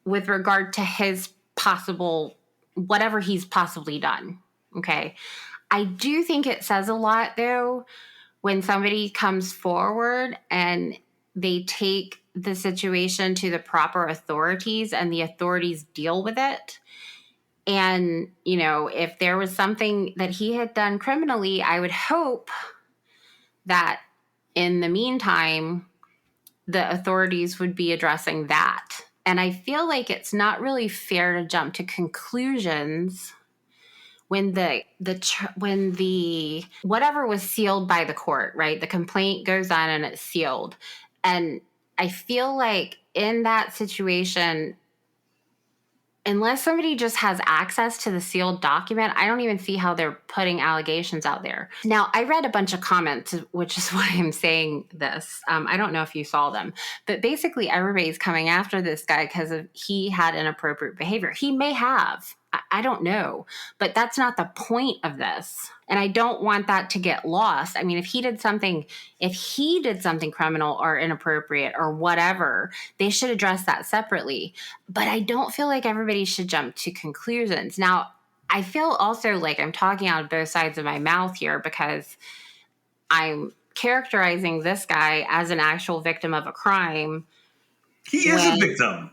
with regard to his possible, whatever he's possibly done. Okay. I do think it says a lot, though, when somebody comes forward and they take the situation to the proper authorities and the authorities deal with it. And, if there was something that he had done criminally, I would hope that in the meantime, the authorities would be addressing that. And I feel like it's not really fair to jump to conclusions when the whatever was sealed by the court, right? The complaint goes on and it's sealed. And I feel like in that situation, unless somebody just has access to the sealed document, I don't even see how they're putting allegations out there. Now, I read a bunch of comments, which is why I'm saying this. I don't know if you saw them, but basically everybody's coming after this guy because he had inappropriate behavior. He may have. I don't know, but that's not the point of this. And I don't want that to get lost. I mean, if he did something criminal or inappropriate or whatever, they should address that separately. But I don't feel like everybody should jump to conclusions. Now, I feel also like I'm talking out of both sides of my mouth here because I'm characterizing this guy as an actual victim of a crime. He is a victim.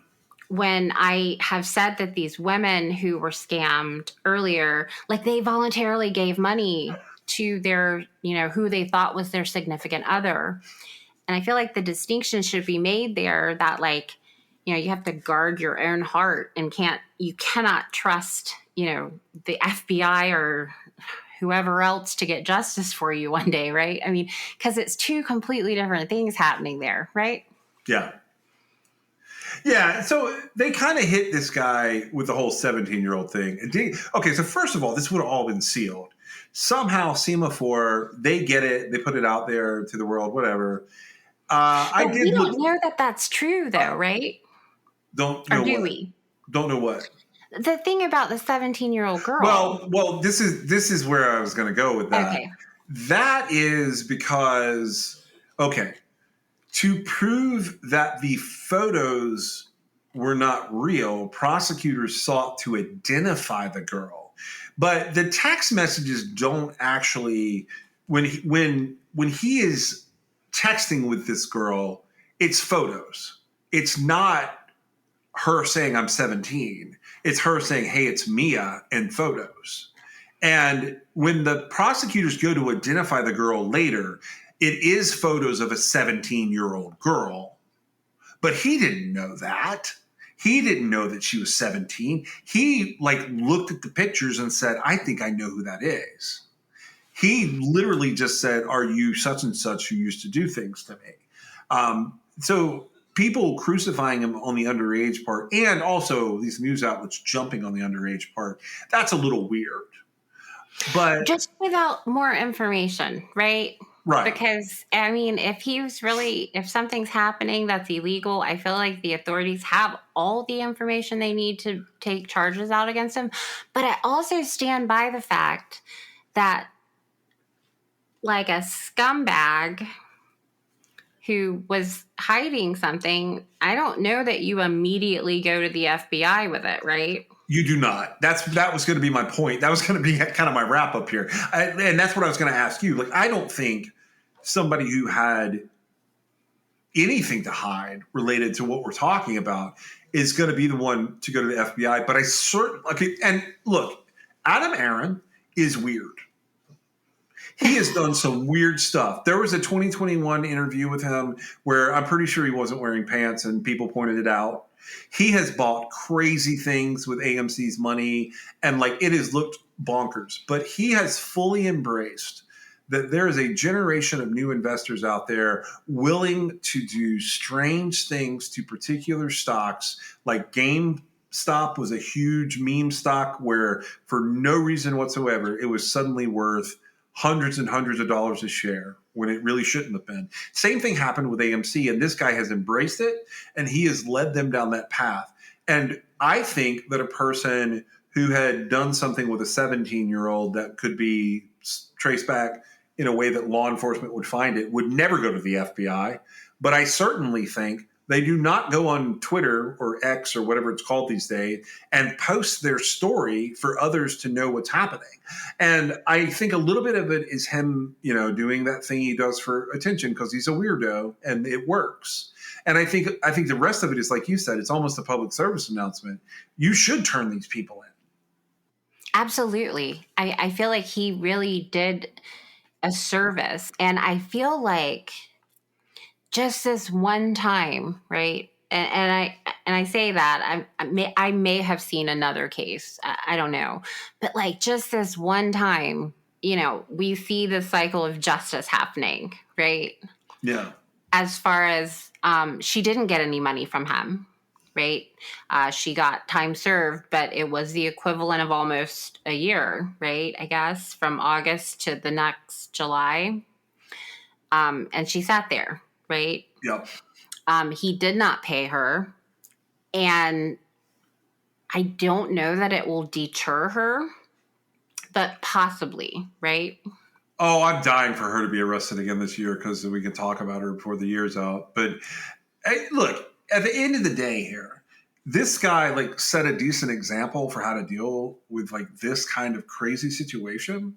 When I have said that these women who were scammed earlier, they voluntarily gave money to their, who they thought was their significant other. And I feel like the distinction should be made there that you have to guard your own heart and you cannot trust, the FBI or whoever else to get justice for you one day, right? I mean, because it's two completely different things happening there, right? Yeah. Yeah, so they kind of hit this guy with the whole 17-year-old thing. Okay, so first of all, this would have all been sealed. Somehow, Semaphore, they get it. They put it out there to the world, whatever. We don't know that that's true, though, right? Don't know or do what? We? Don't know what? The thing about the 17-year-old girl. Well, this is where I was going to go with that. Okay. That is because, okay, to prove that the photos were not real, prosecutors sought to identify the girl. But the text messages don't actually when he is texting with this girl, it's photos. It's not her saying I'm 17. It's her saying, "Hey, it's Mia," and photos. And when the prosecutors go to identify the girl later, it is photos of a 17-year-old girl. But he didn't know that. He didn't know that she was 17. He looked at the pictures and said, "I think I know who that is." He literally just said, "Are you such and such who used to do things to me?" So people crucifying him on the underage part, and also these news outlets jumping on the underage part, that's a little weird. But just without more information, right? right. Because I mean, if something's happening that's illegal, I feel like the authorities have all the information they need to take charges out against him. But I also stand by the fact that, like, a scumbag who was hiding something, I don't know that you immediately go to the FBI with it, right? You do not. That was going to be my point. That was going to be kind of my wrap up here. And that's what I was going to ask you. Like, I don't think somebody who had anything to hide related to what we're talking about is going to be the one to go to the FBI. But I certainly, and look, Adam Aaron is weird. He has done some weird stuff. There was a 2021 interview with him where I'm pretty sure he wasn't wearing pants and people pointed it out. He has bought crazy things with AMC's money and it has looked bonkers, but he has fully embraced that there is a generation of new investors out there willing to do strange things to particular stocks. Like GameStop was a huge meme stock where for no reason whatsoever, it was suddenly worth hundreds and hundreds of dollars a share when it really shouldn't have been. Same thing happened with AMC, and this guy has embraced it, and he has led them down that path. And I think that a person who had done something with a 17-year-old that could be traced back in a way that law enforcement would find it would never go to the FBI. But I certainly think they do not go on Twitter or X or whatever it's called these days and post their story for others to know what's happening. And I think a little bit of it is him, doing that thing he does for attention because he's a weirdo and it works. And I think the rest of it is, like you said, it's almost a public service announcement. You should turn these people in. Absolutely. I feel like he really did a service. And I feel like just this one time, right? And I say that I may have seen another case. I don't know, but just this one time, we see the cycle of justice happening, right? Yeah. As far as she didn't get any money from him, right? She got time served, but it was the equivalent of almost a year, right? I guess from August to the next July, and she sat there. Right? Yep. He did not pay her. And I don't know that it will deter her, but possibly, right? Oh, I'm dying for her to be arrested again this year because we can talk about her before the year's out. But hey, look, at the end of the day here, this guy set a decent example for how to deal with this kind of crazy situation.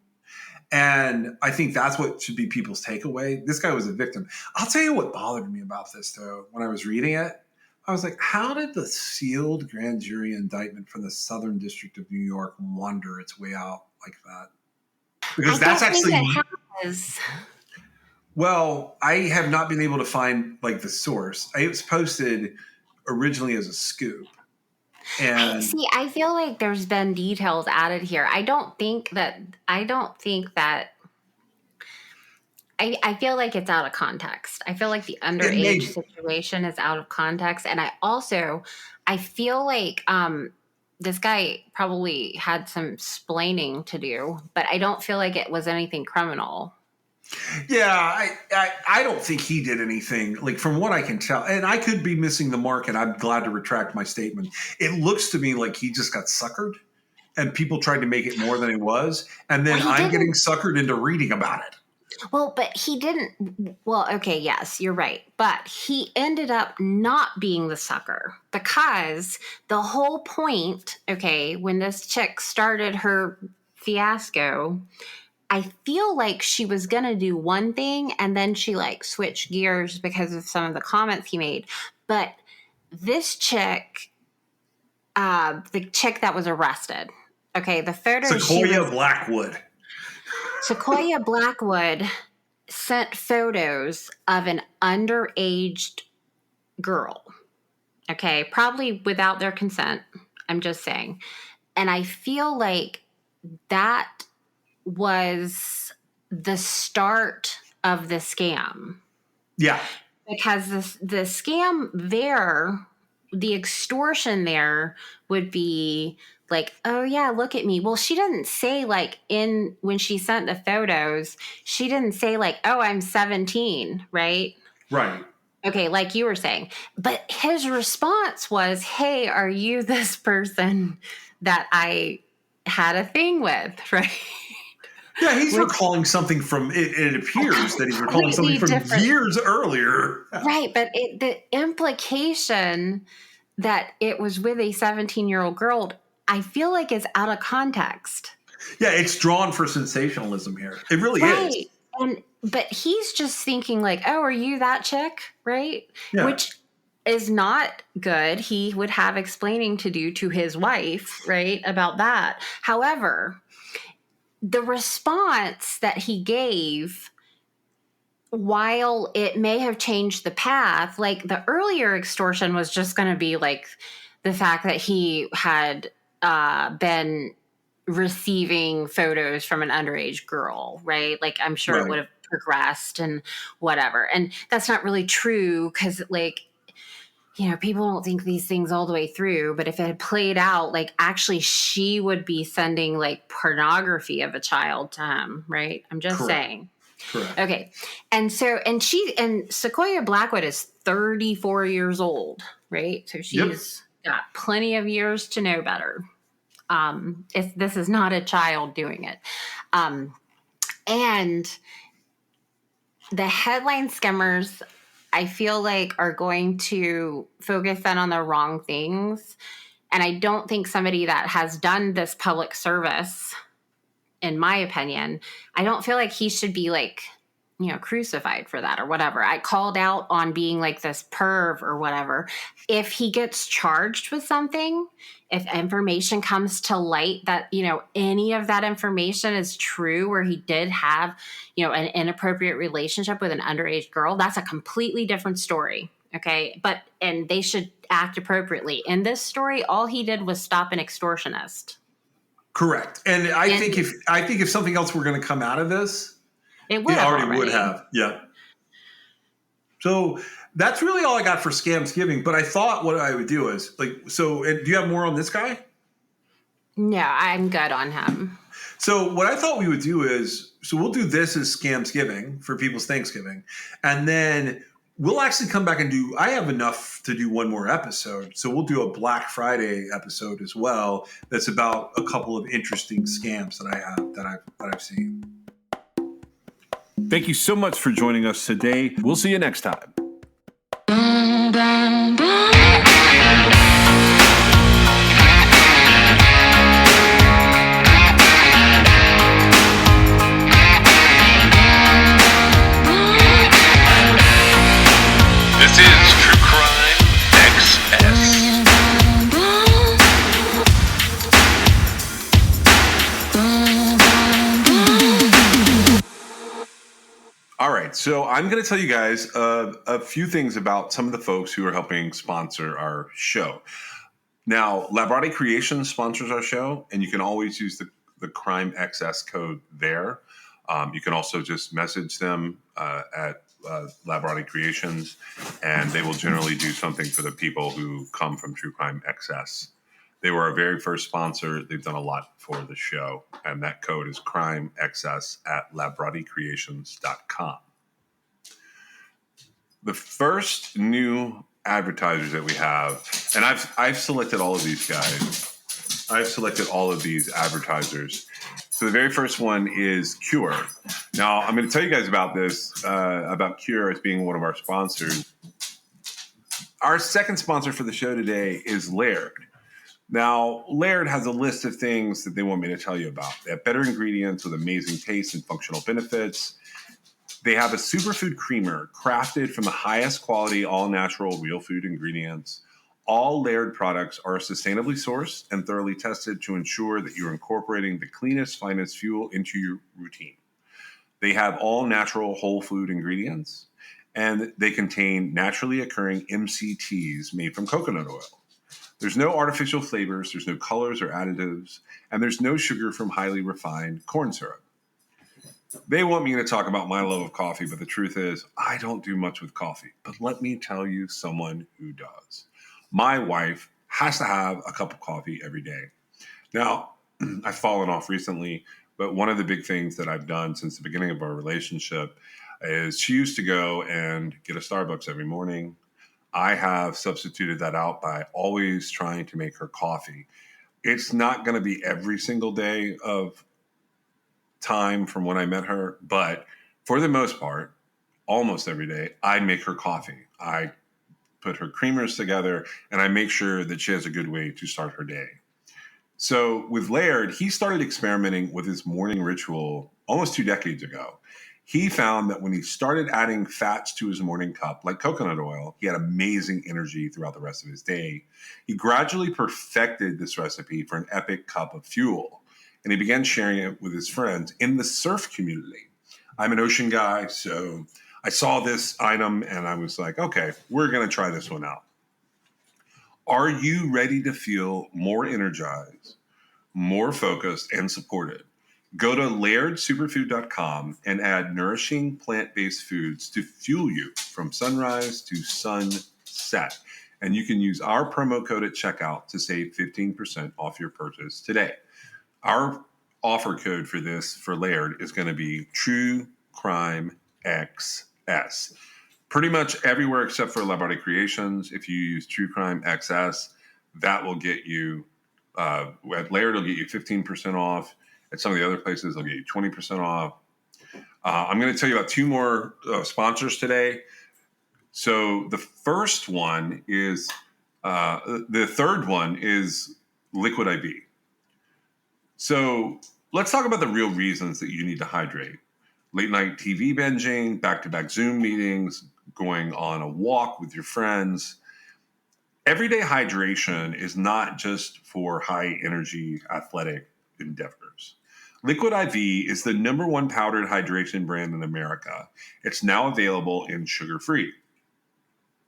And I think that's what should be people's takeaway. This guy was a victim. I'll tell you what bothered me about this, though, when I was reading it. I was like, how did the sealed grand jury indictment from the Southern District of New York wander its way out like that? Because that's actually... Well, I have not been able to find the source. It was posted originally as a scoop. And see, I feel like there's been details added here. I feel like it's out of context. I feel like the underage situation is out of context. And I feel like this guy probably had some splaining to do, but I don't feel like it was anything criminal. Yeah, I don't think he did anything, from what I can tell. And I could be missing the mark, and I'm glad to retract my statement. It looks to me like he just got suckered, and people tried to make it more than it was. And then I'm getting suckered into reading about it. Well, but he didn't. Well, okay, yes, you're right. But he ended up not being the sucker because the whole point, okay, when this chick started her fiasco, I feel like she was going to do one thing and then she like switched gears because of some of the comments he made. But this chick, the chick that was arrested, okay, the photo Sequoia Blackwood sent photos of an underage girl. Okay, probably without their consent. I'm just saying. And I feel like that was the start of the scam. Yeah. Because the scam there, the extortion there would be like, oh yeah, look at me. Well, she didn't say like when she sent the photos, she didn't say like, oh, I'm 17, right? Right. Okay, like you were saying. But his response was, hey, are you this person that I had a thing with, right? Yeah, he's recalling something from it appears that he's recalling something from years earlier. Right, but the implication that it was with a 17-year-old girl, I feel like is out of context. Yeah, it's drawn for sensationalism here. It really is. But he's just thinking like, oh, are you that chick? Right? Yeah. Which is not good. He would have explaining to do to his wife, right, about that. However, the response that he gave, while it may have changed the path, like the earlier extortion was just going to be like the fact that he had been receiving photos from an underage girl, right? Like I'm sure it would have progressed and whatever. And that's not really true because like, you know, people don't think these things all the way through, but if it had played out, like actually she would be sending like pornography of a child to him, right? I'm just saying. Correct. Okay. And Sequoia Blackwood is 34 years old, right? So she's got plenty of years to know better. If this is not a child doing it. And the headline skimmers, I feel like, are going to focus then on the wrong things. And I don't think somebody that has done this public service, in my opinion, I don't feel like he should be like, you know, crucified for that or whatever. I called out on being like this perv or whatever. If he gets charged with something, if information comes to light that, you know, any of that information is true, where he did have, you know, an inappropriate relationship with an underage girl, that's a completely different story. Okay. And they should act appropriately. In this story, all he did was stop an extortionist. Correct. And I think if something else were going to come out of this, it would have. Yeah. So that's really all I got for Scamsgiving. But I thought what I would do is do you have more on this guy? No, I'm good on him. So what I thought we would do is, we'll do this as Scamsgiving for people's Thanksgiving. And then we'll actually come back and I have enough to do one more episode. So we'll do a Black Friday episode as well. That's about a couple of interesting scams that I've seen. Thank you so much for joining us today. We'll see you next time. This is True Crime XS. All right, so I'm going to tell you guys a few things about some of the folks who are helping sponsor our show. Now, Labrati Creations sponsors our show, and you can always use the Crime XS code there. You can also just message them at Labrati Creations, and they will generally do something for the people who come from True Crime XS. They were our very first sponsor. They've done a lot for the show, and that code is CrimeXS at LabratiCreations.com. The first new advertisers that we have, and I've selected all of these guys. I've selected all of these advertisers So the very first one is Cure. Now, I'm going to tell you guys about this, about Cure as being one of our sponsors. Our second sponsor for the show today is Laird. Now, Laird has a list of things that they want me to tell you about. They have better ingredients with amazing taste and functional benefits. They have a superfood creamer crafted from the highest quality, all-natural, real food ingredients. All Laird products are sustainably sourced and thoroughly tested to ensure that you're incorporating the cleanest, finest fuel into your routine. They have all natural whole food ingredients, and they contain naturally occurring MCTs made from coconut oil. There's no artificial flavors, there's no colors or additives, and there's no sugar from highly refined corn syrup. They want me to talk about my love of coffee, but the truth is, I don't do much with coffee. But let me tell you someone who does. My wife has to have a cup of coffee every day. Now, I've fallen off recently, but one of the big things that I've done since the beginning of our relationship is she used to go and get a Starbucks every morning. I have substituted that out by always trying to make her coffee. It's not going to be every single day of time from when I met her, but for the most part, almost every day, I make her coffee. I put her creamers together and I make sure that she has a good way to start her day. So with Laird, he started experimenting with his morning ritual almost 2 decades ago. He found that when he started adding fats to his morning cup, like coconut oil, he had amazing energy throughout the rest of his day. He gradually perfected this recipe for an epic cup of fuel, and he began sharing it with his friends in the surf community. I'm an ocean guy, so I saw this item and I was like, okay, we're going to try this one out. Are you ready to feel more energized, more focused, and supported? Go to lairdsuperfood.com and add nourishing plant-based foods to fuel you from sunrise to sunset. And you can use our promo code at checkout to save 15% off your purchase today. Our offer code for this for Laird is going to be True Crime XS. Pretty much everywhere except for Labarde Creations, if you use True Crime XS, that will get you, at Laird, it'll get you 15% off. At some of the other places, they'll get you 20% off. I'm going to tell you about 2 more sponsors today. So the first one is, the third one is Liquid IV. So let's talk about the real reasons that you need to hydrate. Late night TV binging, back-to-back Zoom meetings, going on a walk with your friends. Everyday hydration is not just for high-energy athletic endeavors. Liquid IV is the #1 powdered hydration brand in America. It's now available in sugar-free.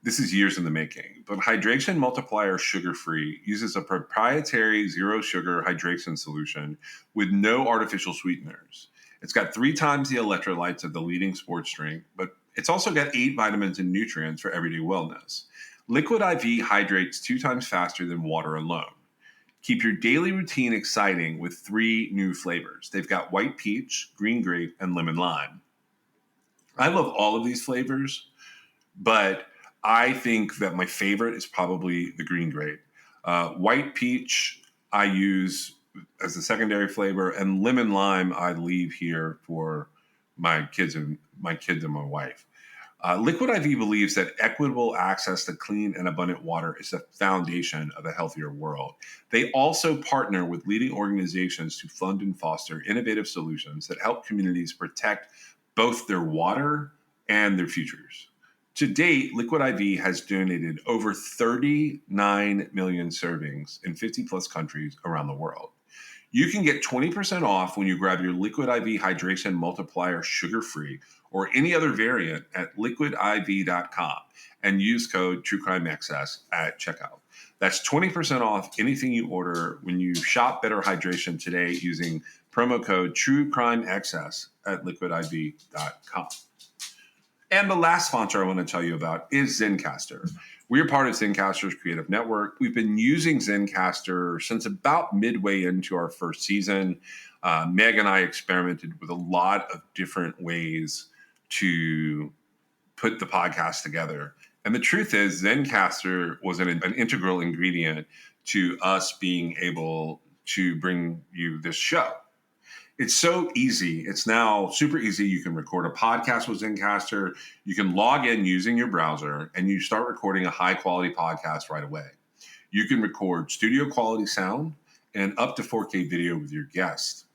This is years in the making, but Hydration Multiplier Sugar-Free uses a proprietary zero-sugar hydration solution with no artificial sweeteners. It's got 3 times the electrolytes of the leading sports drink, but it's also got 8 vitamins and nutrients for everyday wellness. Liquid IV hydrates 2 times faster than water alone. Keep your daily routine exciting with 3 new flavors. They've got white peach, green grape, and lemon lime. I love all of these flavors, but I think that my favorite is probably the green grape. White peach I use as the secondary flavor, and lemon lime I leave here for my kids and my wife. Liquid IV believes that equitable access to clean and abundant water is the foundation of a healthier world. They also partner with leading organizations to fund and foster innovative solutions that help communities protect both their water and their futures. To date, Liquid IV has donated over 39 million servings in 50 plus countries around the world. You can get 20% off when you grab your Liquid IV Hydration Multiplier sugar-free or any other variant at liquidiv.com and use code TrueCrimeXS at checkout. That's 20% off anything you order when you shop Better Hydration today using promo code TrueCrimeXS at liquidiv.com. And the last sponsor I want to tell you about is Zencastr. We are part of Zencastr's creative network. We've been using Zencastr since about midway into our first season. Meg and I experimented with a lot of different ways to put the podcast together. And the truth is, Zencastr was an integral ingredient to us being able to bring you this show. It's so easy. It's now super easy. You can record a podcast with Zencaster. You can log in using your browser and you start recording a high quality podcast right away. You can record studio quality sound and up to 4K video with your guest.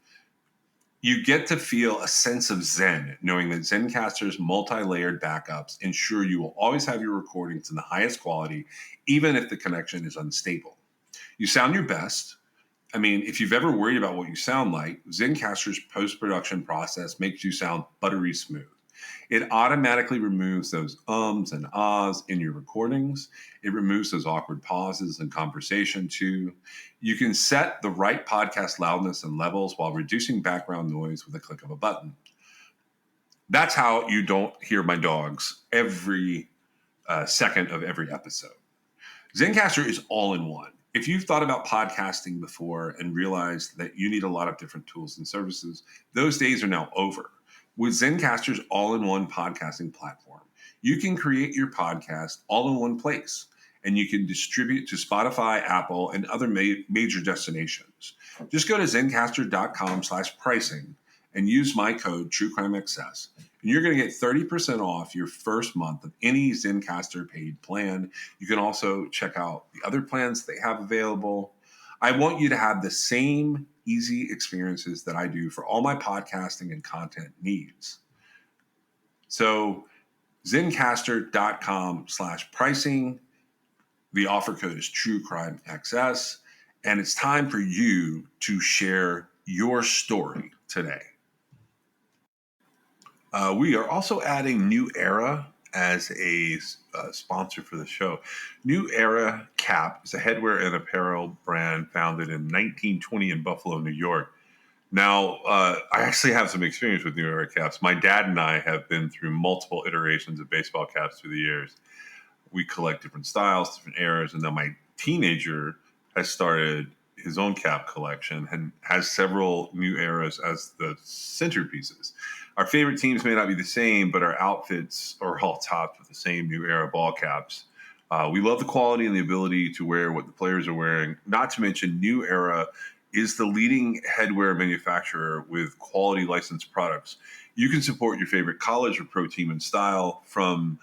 You get to feel a sense of zen, knowing that Zencaster's multi-layered backups ensure you will always have your recordings in the highest quality, even if the connection is unstable. You sound your best. I mean, if you've ever worried about what you sound like, Zencaster's post-production process makes you sound buttery smooth. It automatically removes those ums and ahs in your recordings. It removes those awkward pauses in conversation too. You can set the right podcast loudness and levels while reducing background noise with a click of a button. That's how you don't hear my dogs every second of every episode. Zencaster is all in one. If you've thought about podcasting before and realized that you need a lot of different tools and services, those days are now over. With Zencaster's all-in-one podcasting platform, you can create your podcast all in one place, and you can distribute to Spotify, Apple, and other major destinations. Just go to Zencaster.com/pricing and use my code TrueCrimeXS, and you're going to get 30% off your first month of any Zencaster paid plan. You can also check out the other plans they have available. I want you to have the same easy experiences that I do for all my podcasting and content needs. So Zencaster.com/pricing. The offer code is TrueCrimeXS, and it's time for you to share your story today. We are also adding New Era as a sponsor for the show. New Era Cap is a headwear and apparel brand founded in 1920 in Buffalo, New York. Now, I actually have some experience with New Era caps. My dad and I have been through multiple iterations of baseball caps through the years. We collect different styles, different eras, and now my teenager has started his own cap collection and has several New Eras as the centerpieces. Our favorite teams may not be the same, but our outfits are all topped with the same New Era ball caps. We love the quality and the ability to wear what the players are wearing. Not to mention, New Era is the leading headwear manufacturer with quality licensed products. You can support your favorite college or pro team in style from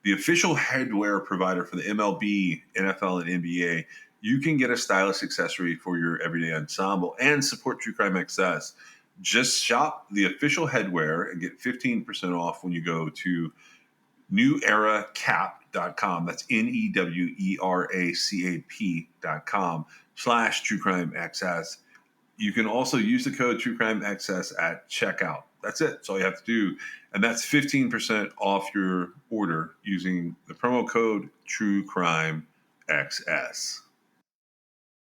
the official headwear provider for the MLB, NFL, and NBA. You can get a stylish accessory for your everyday ensemble and support True Crime XS. Just shop the official headwear and get 15% off when you go to neweracap.com. That's neweracap.com/truecrimexs. You can also use the code TrueCrimeXS at checkout. That's it. That's all you have to do. And that's 15% off your order using the promo code TrueCrimeXS.